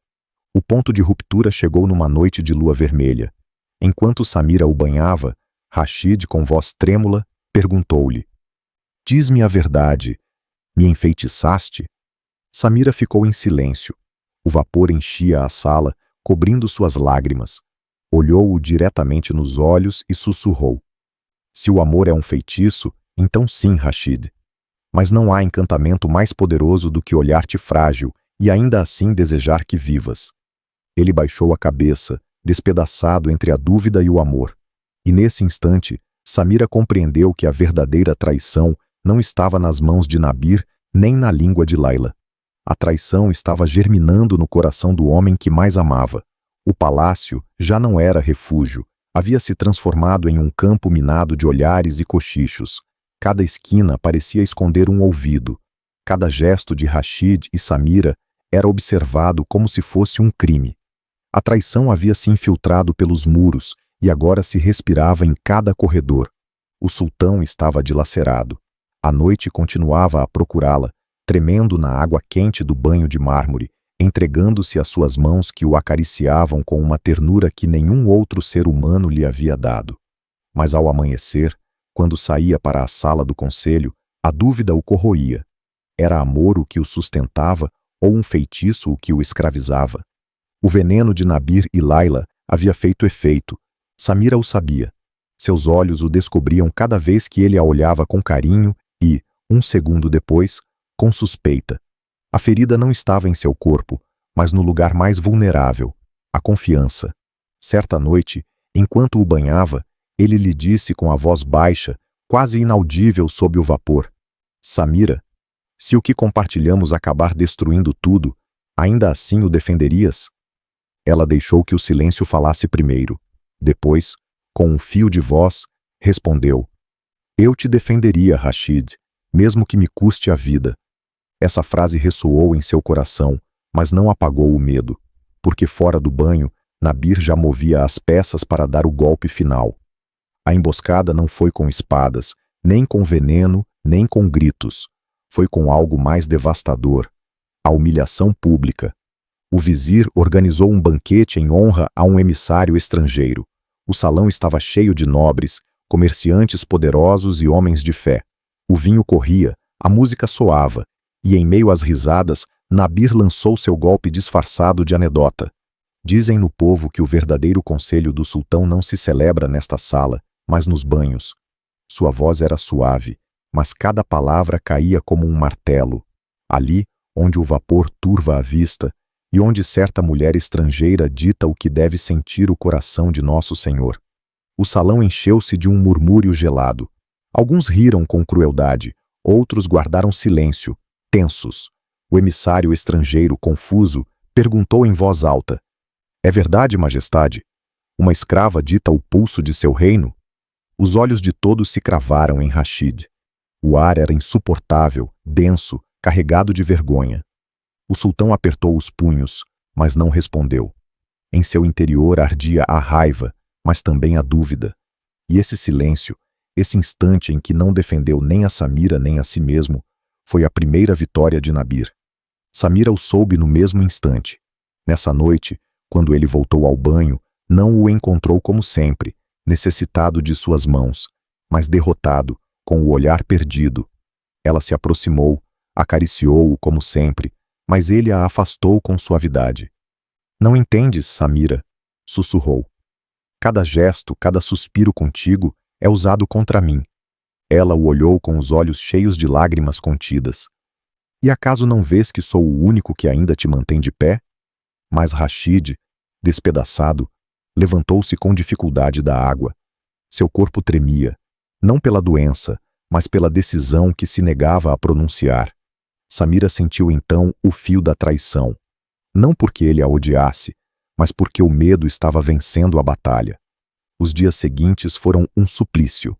O ponto de ruptura chegou numa noite de lua vermelha. Enquanto Samira o banhava, Rashid, com voz trêmula, perguntou-lhe: "Diz-me a verdade, me enfeitiçaste?" Samira ficou em silêncio. O vapor enchia a sala, cobrindo suas lágrimas. Olhou-o diretamente nos olhos e sussurrou: "Se o amor é um feitiço, então sim, Rashid. Mas não há encantamento mais poderoso do que olhar-te frágil e ainda assim desejar que vivas." Ele baixou a cabeça, despedaçado entre a dúvida e o amor. E nesse instante, Samira compreendeu que a verdadeira traição não estava nas mãos de Nabir nem na língua de Laila. A traição estava germinando no coração do homem que mais amava. O palácio já não era refúgio, havia se transformado em um campo minado de olhares e cochichos. Cada esquina parecia esconder um ouvido. Cada gesto de Rashid e Samira era observado como se fosse um crime. A traição havia se infiltrado pelos muros e agora se respirava em cada corredor. O sultão estava dilacerado. A noite continuava a procurá-la, tremendo na água quente do banho de mármore, entregando-se às suas mãos que o acariciavam com uma ternura que nenhum outro ser humano lhe havia dado. Mas ao amanhecer, quando saía para a sala do conselho, a dúvida o corroía. Era amor o que o sustentava ou um feitiço o que o escravizava? O veneno de Nabir e Laila havia feito efeito. Samira o sabia. Seus olhos o descobriam cada vez que ele a olhava com carinho e, um segundo depois, com suspeita. A ferida não estava em seu corpo, mas no lugar mais vulnerável, a confiança. Certa noite, enquanto o banhava, ele lhe disse com a voz baixa, quase inaudível sob o vapor: "Samira, se o que compartilhamos acabar destruindo tudo, ainda assim o defenderias?" Ela deixou que o silêncio falasse primeiro. Depois, com um fio de voz, respondeu: "Eu te defenderia, Rashid, mesmo que me custe a vida." Essa frase ressoou em seu coração, mas não apagou o medo, porque fora do banho, Nabir já movia as peças para dar o golpe final. A emboscada não foi com espadas, nem com veneno, nem com gritos. Foi com algo mais devastador: a humilhação pública. O vizir organizou um banquete em honra a um emissário estrangeiro. O salão estava cheio de nobres, comerciantes poderosos e homens de fé. O vinho corria, a música soava, e em meio às risadas, Nabir lançou seu golpe disfarçado de anedota. Dizem no povo que o verdadeiro conselho do sultão não se celebra nesta sala, mas nos banhos. Sua voz era suave, mas cada palavra caía como um martelo. Ali, onde o vapor turva a vista, e onde certa mulher estrangeira dita o que deve sentir o coração de nosso Senhor. O salão encheu-se de um murmúrio gelado. Alguns riram com crueldade, outros guardaram silêncio, tensos. O emissário estrangeiro, confuso, perguntou em voz alta: "É verdade, majestade? Uma escrava dita o pulso de seu reino?" Os olhos de todos se cravaram em Rashid. O ar era insuportável, denso, carregado de vergonha. O sultão apertou os punhos, mas não respondeu. Em seu interior ardia a raiva, mas também a dúvida. E esse silêncio, esse instante em que não defendeu nem a Samira nem a si mesmo, foi a primeira vitória de Nabir. Samira o soube no mesmo instante. Nessa noite, quando ele voltou ao banho, não o encontrou como sempre, necessitado de suas mãos, mas derrotado, com o olhar perdido. Ela se aproximou, acariciou-o como sempre, mas ele a afastou com suavidade. "Não entendes, Samira?" sussurrou. "Cada gesto, cada suspiro contigo é usado contra mim." Ela o olhou com os olhos cheios de lágrimas contidas. "E acaso não vês que sou o único que ainda te mantém de pé?" Mas Rashid, despedaçado, levantou-se com dificuldade da água. Seu corpo tremia, não pela doença, mas pela decisão que se negava a pronunciar. Samira sentiu então o fio da traição. Não porque ele a odiasse, mas porque o medo estava vencendo a batalha. Os dias seguintes foram um suplício.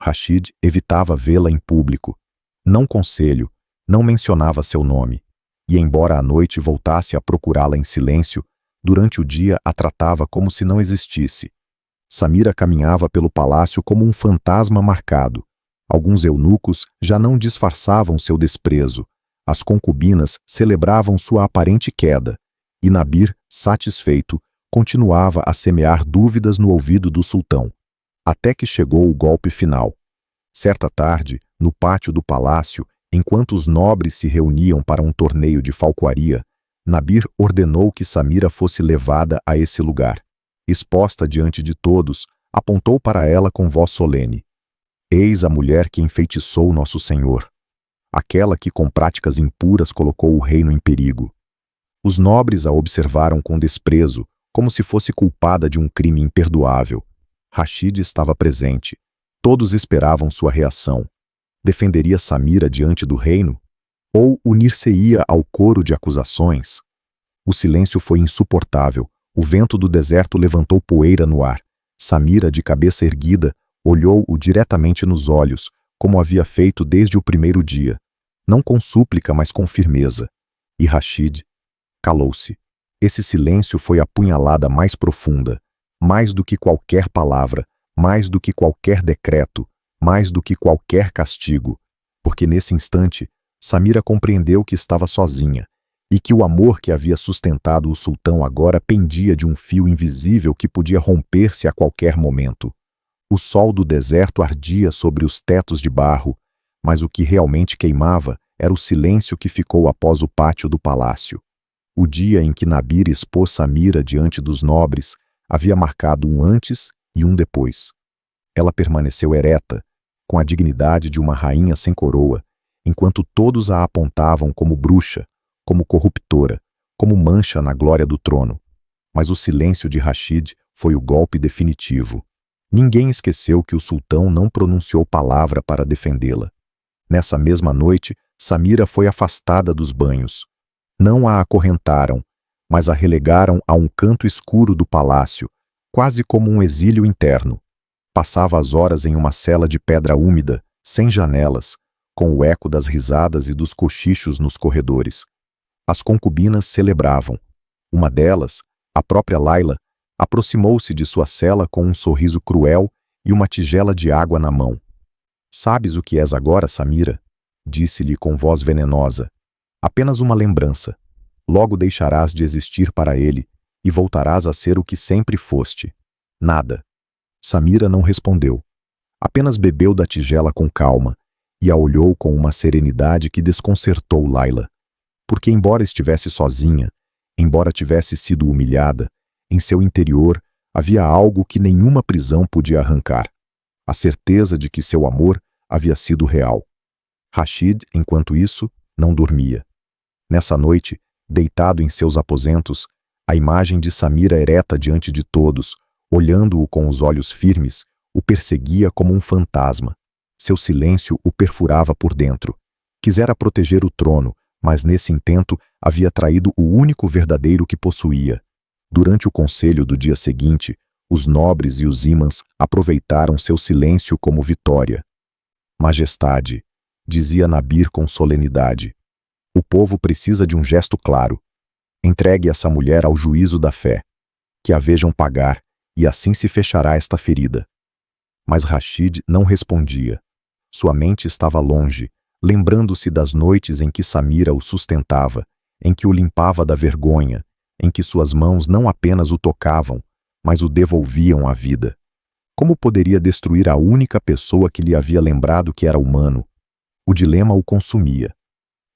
Rashid evitava vê-la em público. Não conselho, não mencionava seu nome. E embora à noite voltasse a procurá-la em silêncio, durante o dia a tratava como se não existisse. Samira caminhava pelo palácio como um fantasma marcado. Alguns eunucos já não disfarçavam seu desprezo. As concubinas celebravam sua aparente queda. E Nabir, satisfeito, continuava a semear dúvidas no ouvido do sultão. Até que chegou o golpe final. Certa tarde, no pátio do palácio, enquanto os nobres se reuniam para um torneio de falcoaria, Nabir ordenou que Samira fosse levada a esse lugar. Exposta diante de todos, apontou para ela com voz solene: "Eis a mulher que enfeitiçou nosso senhor. Aquela que com práticas impuras colocou o reino em perigo." Os nobres a observaram com desprezo, como se fosse culpada de um crime imperdoável. Rashid estava presente. Todos esperavam sua reação. Defenderia Samira diante do reino? Ou unir-se-ia ao coro de acusações? O silêncio foi insuportável. O vento do deserto levantou poeira no ar. Samira, de cabeça erguida, olhou-o diretamente nos olhos, como havia feito desde o primeiro dia. Não com súplica, mas com firmeza. E Rashid calou-se. Esse silêncio foi a punhalada mais profunda. Mais do que qualquer palavra, mais do que qualquer decreto, mais do que qualquer castigo. Porque nesse instante, Samira compreendeu que estava sozinha, e que o amor que havia sustentado o sultão agora pendia de um fio invisível que podia romper-se a qualquer momento. O sol do deserto ardia sobre os tetos de barro, mas o que realmente queimava era o silêncio que ficou após o pátio do palácio. O dia em que Nabir expôs Samira diante dos nobres havia marcado um antes e um depois. Ela permaneceu ereta, com a dignidade de uma rainha sem coroa, enquanto todos a apontavam como bruxa, como corruptora, como mancha na glória do trono. Mas o silêncio de Rashid foi o golpe definitivo. Ninguém esqueceu que o sultão não pronunciou palavra para defendê-la. Nessa mesma noite, Samira foi afastada dos banhos. Não a acorrentaram, mas a relegaram a um canto escuro do palácio, quase como um exílio interno. Passava as horas em uma cela de pedra úmida, sem janelas, com o eco das risadas e dos cochichos nos corredores. As concubinas celebravam. Uma delas, a própria Laila, aproximou-se de sua cela com um sorriso cruel e uma tigela de água na mão. "Sabes o que és agora, Samira?" disse-lhe com voz venenosa. "Apenas uma lembrança. Logo deixarás de existir para ele e voltarás a ser o que sempre foste. Nada." Samira não respondeu. Apenas bebeu da tigela com calma e a olhou com uma serenidade que desconcertou Laila. Porque embora estivesse sozinha, embora tivesse sido humilhada, em seu interior havia algo que nenhuma prisão podia arrancar. A certeza de que seu amor havia sido real. Rashid, enquanto isso, não dormia. Nessa noite, Deitado em seus aposentos, a imagem de Samira ereta diante de todos, olhando-o com os olhos firmes, o perseguia como um fantasma. Seu silêncio o perfurava por dentro. Quisera proteger o trono, mas nesse intento havia traído o único verdadeiro que possuía. Durante o conselho do dia seguinte, os nobres e os ímãs aproveitaram seu silêncio como vitória. Majestade, dizia Nabir com solenidade, o povo precisa de um gesto claro. Entregue essa mulher ao juízo da fé. Que a vejam pagar, e assim se fechará esta ferida. Mas Rashid não respondia. Sua mente estava longe, lembrando-se das noites em que Samira o sustentava, em que o limpava da vergonha, em que suas mãos não apenas o tocavam, mas o devolviam à vida. Como poderia destruir a única pessoa que lhe havia lembrado que era humano? O dilema o consumia.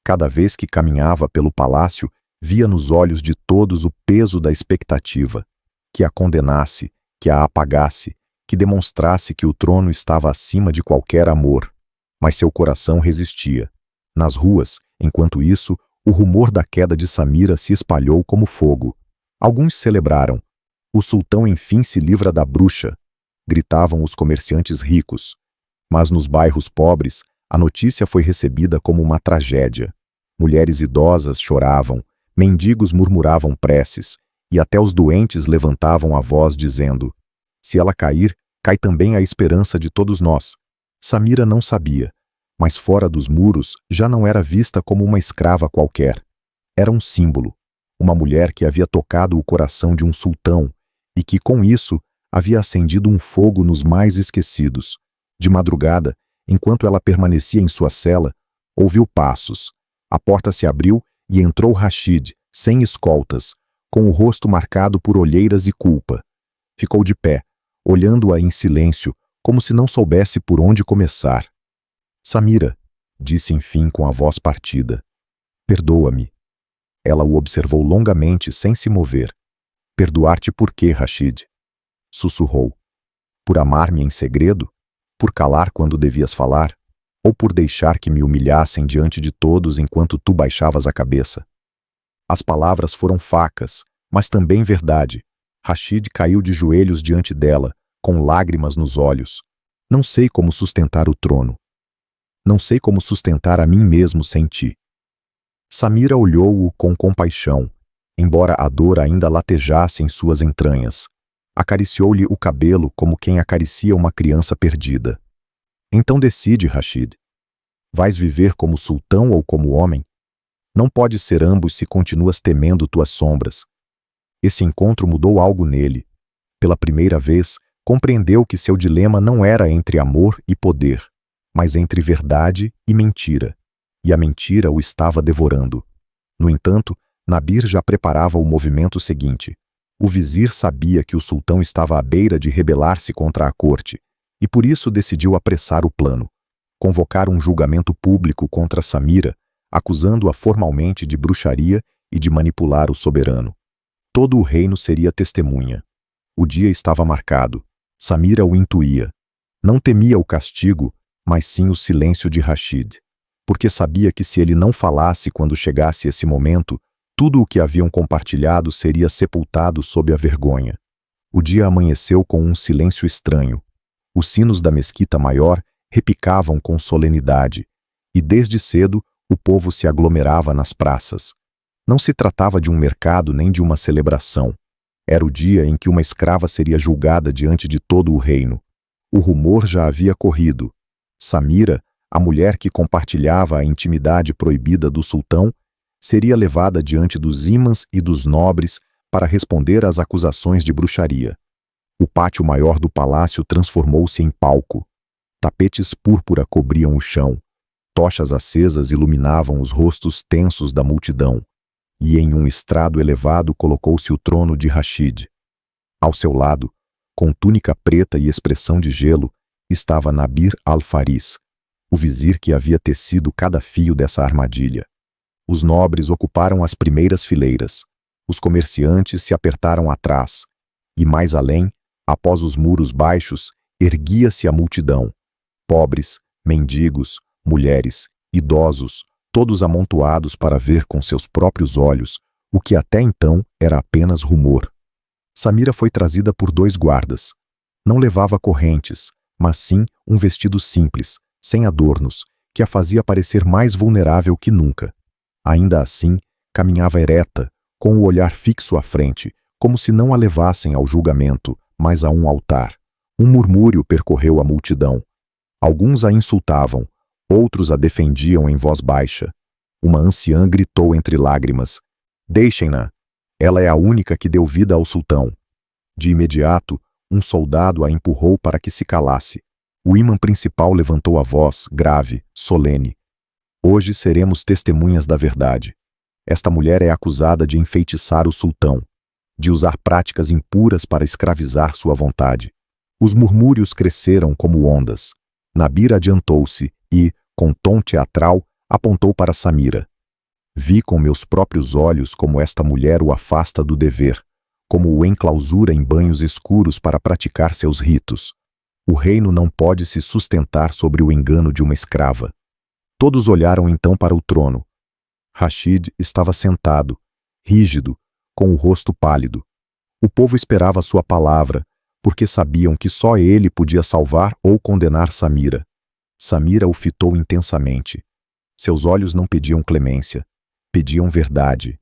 Cada vez que caminhava pelo palácio, via nos olhos de todos o peso da expectativa, que a condenasse, que a apagasse, que demonstrasse que o trono estava acima de qualquer amor. Mas seu coração resistia. Nas ruas, enquanto isso, o rumor da queda de Samira se espalhou como fogo. Alguns celebraram. O sultão enfim se livra da bruxa, gritavam os comerciantes ricos. Mas nos bairros pobres, a notícia foi recebida como uma tragédia. Mulheres idosas choravam, mendigos murmuravam preces, e até os doentes levantavam a voz dizendo: se ela cair, cai também a esperança de todos nós. Samira não sabia, mas fora dos muros já não era vista como uma escrava qualquer. Era um símbolo, uma mulher que havia tocado o coração de um sultão e que, com isso, havia acendido um fogo nos mais esquecidos. De madrugada, enquanto ela permanecia em sua cela, ouviu passos. A porta se abriu e entrou Rashid, sem escoltas, com o rosto marcado por olheiras e culpa. Ficou de pé, olhando-a em silêncio, como se não soubesse por onde começar. Samira, disse enfim com a voz partida. Perdoa-me. Ela o observou longamente, sem se mover. Perdoar-te por quê, Rashid? Sussurrou. Por amar-me em segredo? Por calar quando devias falar? Ou por deixar que me humilhassem diante de todos enquanto tu baixavas a cabeça? As palavras foram facas, mas também verdade. Rashid caiu de joelhos diante dela, com lágrimas nos olhos. Não sei como sustentar o trono. Não sei como sustentar a mim mesmo sem ti. Samira olhou-o com compaixão, embora a dor ainda latejasse em suas entranhas. Acariciou-lhe o cabelo como quem acaricia uma criança perdida. Então decide, Rashid. Vais viver como sultão ou como homem? Não podes ser ambos se continuas temendo tuas sombras. Esse encontro mudou algo nele. Pela primeira vez, compreendeu que seu dilema não era entre amor e poder, mas entre verdade e mentira. E a mentira o estava devorando. No entanto, Nabir já preparava o movimento seguinte. O vizir sabia que o sultão estava à beira de rebelar-se contra a corte, e por isso decidiu apressar o plano. Convocar um julgamento público contra Samira, acusando-a formalmente de bruxaria e de manipular o soberano. Todo o reino seria testemunha. O dia estava marcado. Samira o intuía. Não temia o castigo, mas sim o silêncio de Rashid, porque sabia que se ele não falasse quando chegasse esse momento, tudo o que haviam compartilhado seria sepultado sob a vergonha. O dia amanheceu com um silêncio estranho. Os sinos da mesquita maior repicavam com solenidade, e desde cedo o povo se aglomerava nas praças. Não se tratava de um mercado nem de uma celebração. Era o dia em que uma escrava seria julgada diante de todo o reino. O rumor já havia corrido. Samira, a mulher que compartilhava a intimidade proibida do sultão, seria levada diante dos ímãs e dos nobres para responder às acusações de bruxaria. O pátio maior do palácio transformou-se em palco. Tapetes púrpura cobriam o chão. Tochas acesas iluminavam os rostos tensos da multidão. E em um estrado elevado colocou-se o trono de Rashid. Ao seu lado, com túnica preta e expressão de gelo, estava Nabir al-Faris, o vizir que havia tecido cada fio dessa armadilha. Os nobres ocuparam as primeiras fileiras. Os comerciantes se apertaram atrás. E mais além, após os muros baixos, erguia-se a multidão. Pobres, mendigos, mulheres, idosos, todos amontoados para ver com seus próprios olhos o que até então era apenas rumor. Samira foi trazida por 2 guardas. Não levava correntes, mas sim um vestido simples, sem adornos, que a fazia parecer mais vulnerável que nunca. Ainda assim, caminhava ereta, com o olhar fixo à frente, como se não a levassem ao julgamento, mas a um altar. Um murmúrio percorreu a multidão. Alguns a insultavam, outros a defendiam em voz baixa. Uma anciã gritou entre lágrimas: "Deixem-na! Ela é a única que deu vida ao sultão." De imediato, um soldado a empurrou para que se calasse. O imã principal levantou a voz, grave, solene: "Hoje seremos testemunhas da verdade. Esta mulher é acusada de enfeitiçar o sultão, de usar práticas impuras para escravizar sua vontade." Os murmúrios cresceram como ondas. Nabir adiantou-se e, com tom teatral, apontou para Samira. "Vi com meus próprios olhos como esta mulher o afasta do dever, como o enclausura em banhos escuros para praticar seus ritos. O reino não pode se sustentar sobre o engano de uma escrava." Todos olharam então para o trono. Rashid estava sentado, rígido, com o rosto pálido. O povo esperava sua palavra, porque sabiam que só ele podia salvar ou condenar Samira. Samira o fitou intensamente. Seus olhos não pediam clemência, pediam verdade.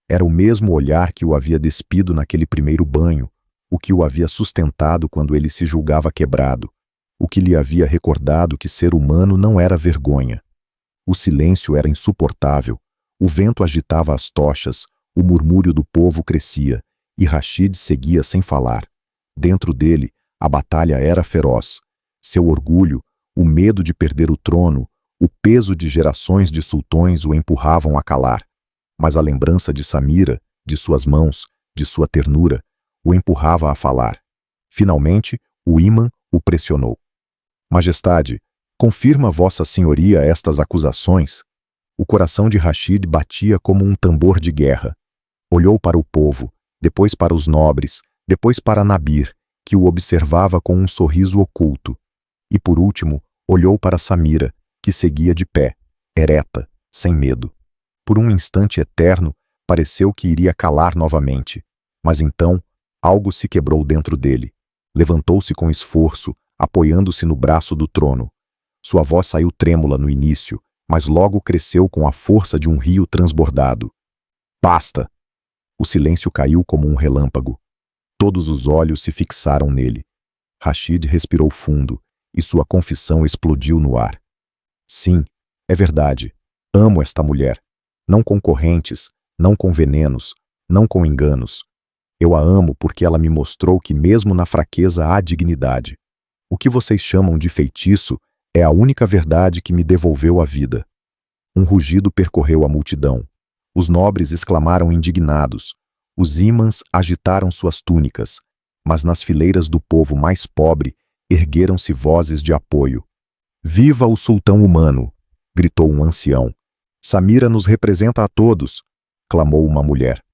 Era o mesmo olhar que o havia despido naquele primeiro banho, o que o havia sustentado quando ele se julgava quebrado, o que lhe havia recordado que ser humano não era vergonha. O silêncio era insuportável, o vento agitava as tochas, o murmúrio do povo crescia, e Rashid seguia sem falar. Dentro dele, a batalha era feroz. Seu orgulho, o medo de perder o trono, o peso de gerações de sultões o empurravam a calar. Mas a lembrança de Samira, de suas mãos, de sua ternura, o empurrava a falar. Finalmente, o imã o pressionou. "Majestade, confirma Vossa Senhoria estas acusações?" O coração de Rashid batia como um tambor de guerra. Olhou para o povo, depois para os nobres, depois para Nabir, que o observava com um sorriso oculto. E por último, olhou para Samira, que seguia de pé, ereta, sem medo. Por um instante eterno, pareceu que iria calar novamente. Mas então, algo se quebrou dentro dele. Levantou-se com esforço, apoiando-se no braço do trono. Sua voz saiu trêmula no início, mas logo cresceu com a força de um rio transbordado. "Basta!" O silêncio caiu como um relâmpago. Todos os olhos se fixaram nele. Rashid respirou fundo, e sua confissão explodiu no ar. "Sim, é verdade. Amo esta mulher. Não com correntes, não com venenos, não com enganos. Eu a amo porque ela me mostrou que mesmo na fraqueza há dignidade. O que vocês chamam de feitiço é a única verdade que me devolveu a vida." Um rugido percorreu a multidão. Os nobres exclamaram indignados. Os ímãs agitaram suas túnicas, mas nas fileiras do povo mais pobre ergueram-se vozes de apoio. "Viva o sultão humano!" gritou um ancião. "Samira nos representa a todos!" clamou uma mulher.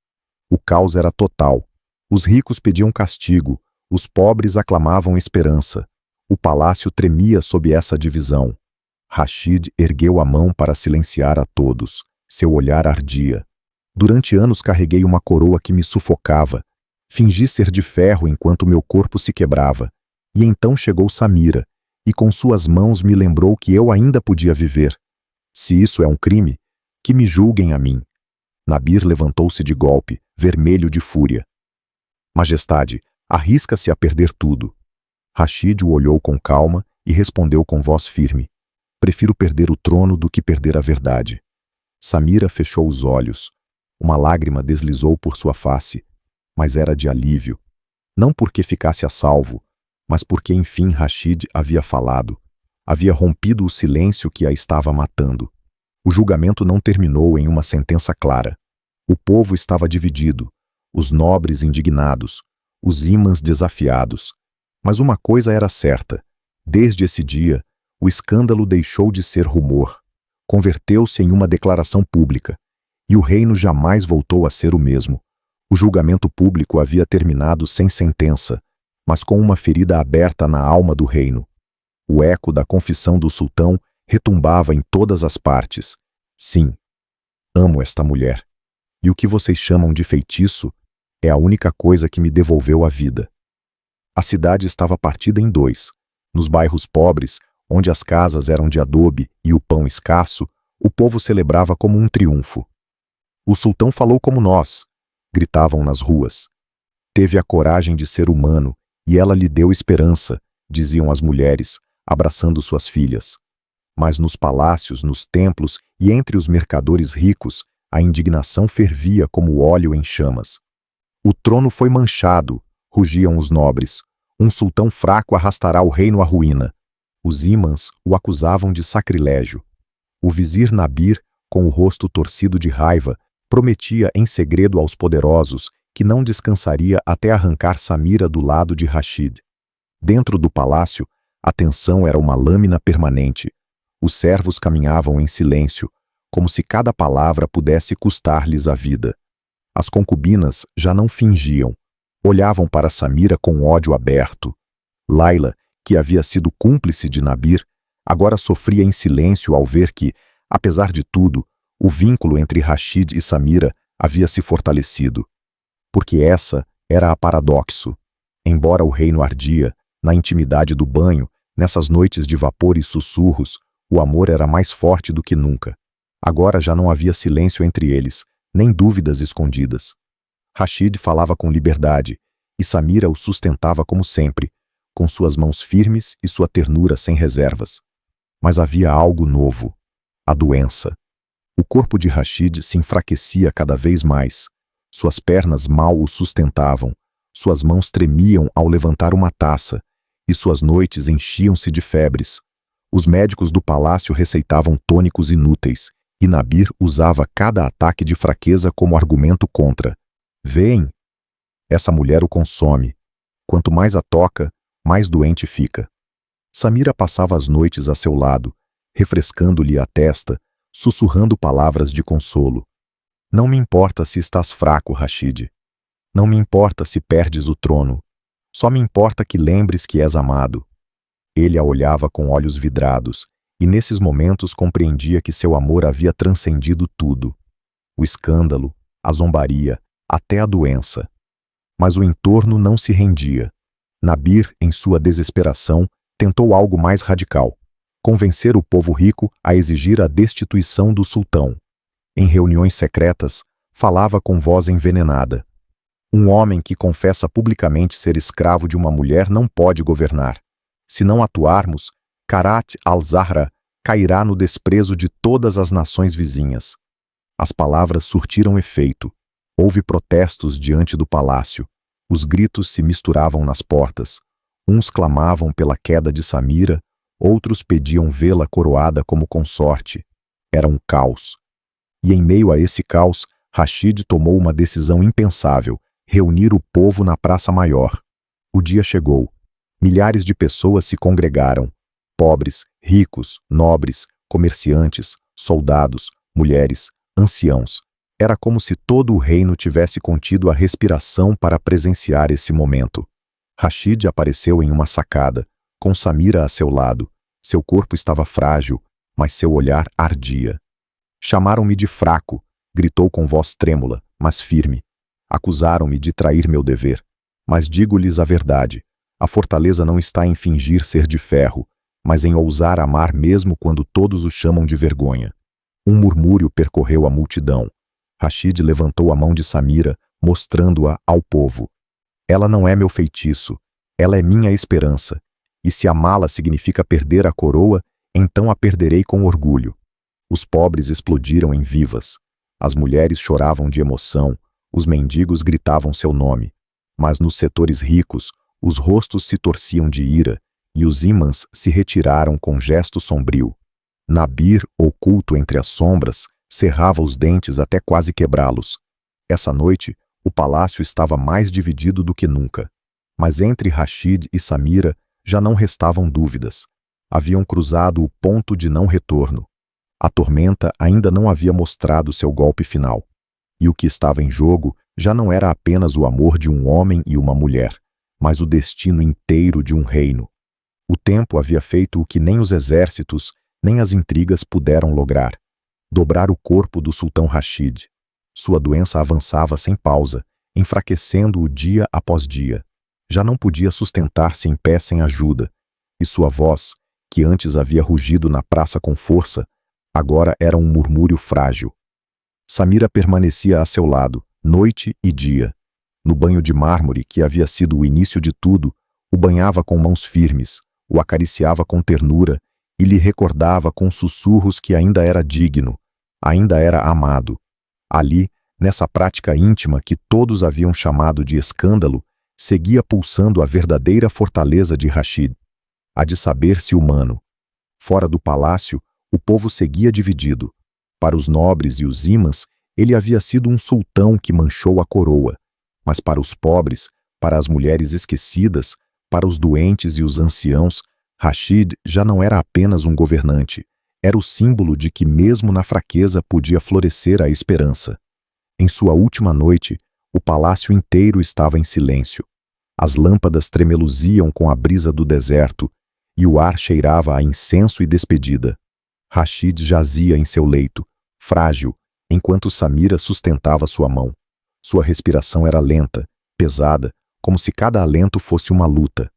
O caos era total. Os ricos pediam castigo, os pobres aclamavam esperança. O palácio tremia sob essa divisão. Rashid ergueu a mão para silenciar a todos. Seu olhar ardia. "Durante anos carreguei uma coroa que me sufocava. Fingi ser de ferro enquanto meu corpo se quebrava. E então chegou Samira, e com suas mãos me lembrou que eu ainda podia viver. Se isso é um crime, que me julguem a mim." Nabir levantou-se de golpe, vermelho de fúria. "Majestade, arrisca-se a perder tudo." Rashid o olhou com calma e respondeu com voz firme: "Prefiro perder o trono do que perder a verdade." Samira fechou os olhos. Uma lágrima deslizou por sua face, mas era de alívio. Não porque ficasse a salvo, mas porque enfim Rashid havia falado. Havia rompido o silêncio que a estava matando. O julgamento não terminou em uma sentença clara. O povo estava dividido, os nobres indignados, os ímãs desafiados. Mas uma coisa era certa: desde esse dia, o escândalo deixou de ser rumor. Converteu-se em uma declaração pública, e o reino jamais voltou a ser o mesmo. O julgamento público havia terminado sem sentença, mas com uma ferida aberta na alma do reino. O eco da confissão do sultão retumbava em todas as partes. Sim, amo esta mulher. E o que vocês chamam de feitiço é a única coisa que me devolveu a vida. A cidade estava partida em dois. Nos bairros pobres, onde as casas eram de adobe e o pão escasso, o povo celebrava como um triunfo. O sultão falou como nós, gritavam nas ruas. Teve a coragem de ser humano e ela lhe deu esperança, diziam as mulheres, abraçando suas filhas. Mas nos palácios, nos templos e entre os mercadores ricos, a indignação fervia como óleo em chamas. O trono foi manchado, rugiam os nobres. Um sultão fraco arrastará o reino à ruína. Os ímãs o acusavam de sacrilégio. O vizir Nabir, com o rosto torcido de raiva, prometia em segredo aos poderosos que não descansaria até arrancar Samira do lado de Rashid. Dentro do palácio, a tensão era uma lâmina permanente. Os servos caminhavam em silêncio, como se cada palavra pudesse custar-lhes a vida. As concubinas já não fingiam. Olhavam para Samira com ódio aberto. Laila, que havia sido cúmplice de Nabir, agora sofria em silêncio ao ver que, apesar de tudo, o vínculo entre Rashid e Samira havia se fortalecido. Porque essa era a paradoxo. Embora o reino ardia, na intimidade do banho, nessas noites de vapor e sussurros, o amor era mais forte do que nunca. Agora já não havia silêncio entre eles, nem dúvidas escondidas. Rashid falava com liberdade, e Samira o sustentava como sempre, com suas mãos firmes e sua ternura sem reservas. Mas havia algo novo: a doença. O corpo de Rashid se enfraquecia cada vez mais. Suas pernas mal o sustentavam, suas mãos tremiam ao levantar uma taça, e suas noites enchiam-se de febres. Os médicos do palácio receitavam tônicos inúteis, e Nabir usava cada ataque de fraqueza como argumento contra. Veem? Essa mulher o consome. Quanto mais a toca, mais doente fica. Samira passava as noites a seu lado, refrescando-lhe a testa, sussurrando palavras de consolo. Não me importa se estás fraco, Rashid. Não me importa se perdes o trono. Só me importa que lembres que és amado. Ele a olhava com olhos vidrados, e nesses momentos compreendia que seu amor havia transcendido tudo. O escândalo, a zombaria, até a doença. Mas o entorno não se rendia. Nabir, em sua desesperação, tentou algo mais radical: convencer o povo rico a exigir a destituição do sultão. Em reuniões secretas, falava com voz envenenada. Um homem que confessa publicamente ser escravo de uma mulher não pode governar. Se não atuarmos, Karat al-Zahra cairá no desprezo de todas as nações vizinhas. As palavras surtiram efeito. Houve protestos diante do palácio. Os gritos se misturavam nas portas. Uns clamavam pela queda de Samira, outros pediam vê-la coroada como consorte. Era um caos. E em meio a esse caos, Rashid tomou uma decisão impensável: reunir o povo na Praça Maior. O dia chegou. Milhares de pessoas se congregaram. Pobres, ricos, nobres, comerciantes, soldados, mulheres, anciãos. Era como se todo o reino tivesse contido a respiração para presenciar esse momento. Rashid apareceu em uma sacada, com Samira a seu lado. Seu corpo estava frágil, mas seu olhar ardia. Chamaram-me de fraco, gritou com voz trêmula, mas firme. Acusaram-me de trair meu dever. Mas digo-lhes a verdade: a fortaleza não está em fingir ser de ferro, mas em ousar amar mesmo quando todos o chamam de vergonha. Um murmúrio percorreu a multidão. Rashid levantou a mão de Samira, mostrando-a ao povo. Ela não é meu feitiço, ela é minha esperança. E se amá-la significa perder a coroa, então a perderei com orgulho. Os pobres explodiram em vivas. As mulheres choravam de emoção, os mendigos gritavam seu nome. Mas nos setores ricos, os rostos se torciam de ira, e os ímãs se retiraram com gesto sombrio. Nabir, oculto entre as sombras, cerrava os dentes até quase quebrá-los. Essa noite, o palácio estava mais dividido do que nunca. Mas entre Rashid e Samira já não restavam dúvidas. Haviam cruzado o ponto de não retorno. A tormenta ainda não havia mostrado seu golpe final. E o que estava em jogo já não era apenas o amor de um homem e uma mulher, mas o destino inteiro de um reino. O tempo havia feito o que nem os exércitos, nem as intrigas puderam lograr. dobrar o corpo do sultão Rashid. Sua doença avançava sem pausa, enfraquecendo-o dia após dia. Já não podia sustentar-se em pé sem ajuda, e sua voz, que antes havia rugido na praça com força, agora era um murmúrio frágil. Samira permanecia a seu lado, noite e dia. No banho de mármore, que havia sido o início de tudo, o banhava com mãos firmes, o acariciava com ternura e lhe recordava com sussurros que ainda era digno, ainda era amado. Ali, nessa prática íntima que todos haviam chamado de escândalo, seguia pulsando a verdadeira fortaleza de Rashid, a de saber-se humano. Fora do palácio, o povo seguia dividido. Para os nobres e os imãs, ele havia sido um sultão que manchou a coroa. Mas para os pobres, para as mulheres esquecidas, para os doentes e os anciãos, Rashid já não era apenas um governante. Era o símbolo de que mesmo na fraqueza podia florescer a esperança. Em sua última noite, o palácio inteiro estava em silêncio. As lâmpadas tremeluziam com a brisa do deserto e o ar cheirava a incenso e despedida. Rashid jazia em seu leito, frágil, enquanto Samira sustentava sua mão. Sua respiração era lenta, pesada, como se cada alento fosse uma luta.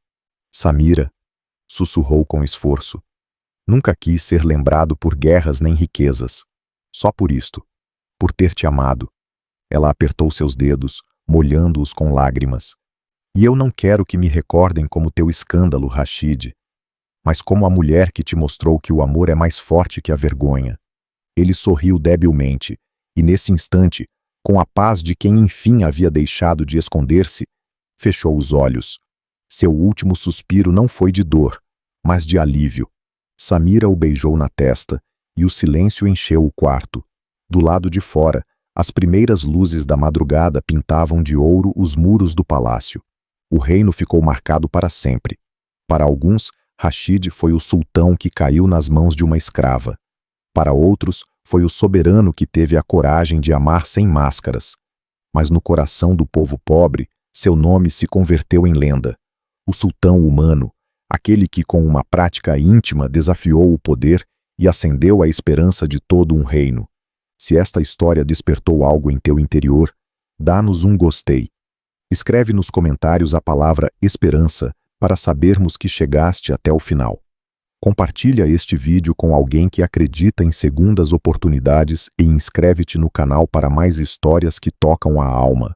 Samira, sussurrou com esforço. Nunca quis ser lembrado por guerras nem riquezas. Só por isto. Por ter te amado. Ela apertou seus dedos, molhando-os com lágrimas. E eu não quero que me recordem como teu escândalo, Rashid, mas como a mulher que te mostrou que o amor é mais forte que a vergonha. Ele sorriu debilmente, e nesse instante, com a paz de quem enfim havia deixado de esconder-se, fechou os olhos. Seu último suspiro não foi de dor, mas de alívio. Samira o beijou na testa, e o silêncio encheu o quarto. Do lado de fora, as primeiras luzes da madrugada pintavam de ouro os muros do palácio. O reino ficou marcado para sempre. Para alguns, Rashid foi o sultão que caiu nas mãos de uma escrava. Para outros, foi o soberano que teve a coragem de amar sem máscaras. Mas no coração do povo pobre, seu nome se converteu em lenda. O sultão humano, aquele que com uma prática íntima desafiou o poder e acendeu a esperança de todo um reino. Se esta história despertou algo em teu interior, dá-nos um gostei. Escreve nos comentários a palavra esperança para sabermos que chegaste até o final. Compartilha este vídeo com alguém que acredita em segundas oportunidades e inscreve-te no canal para mais histórias que tocam a alma.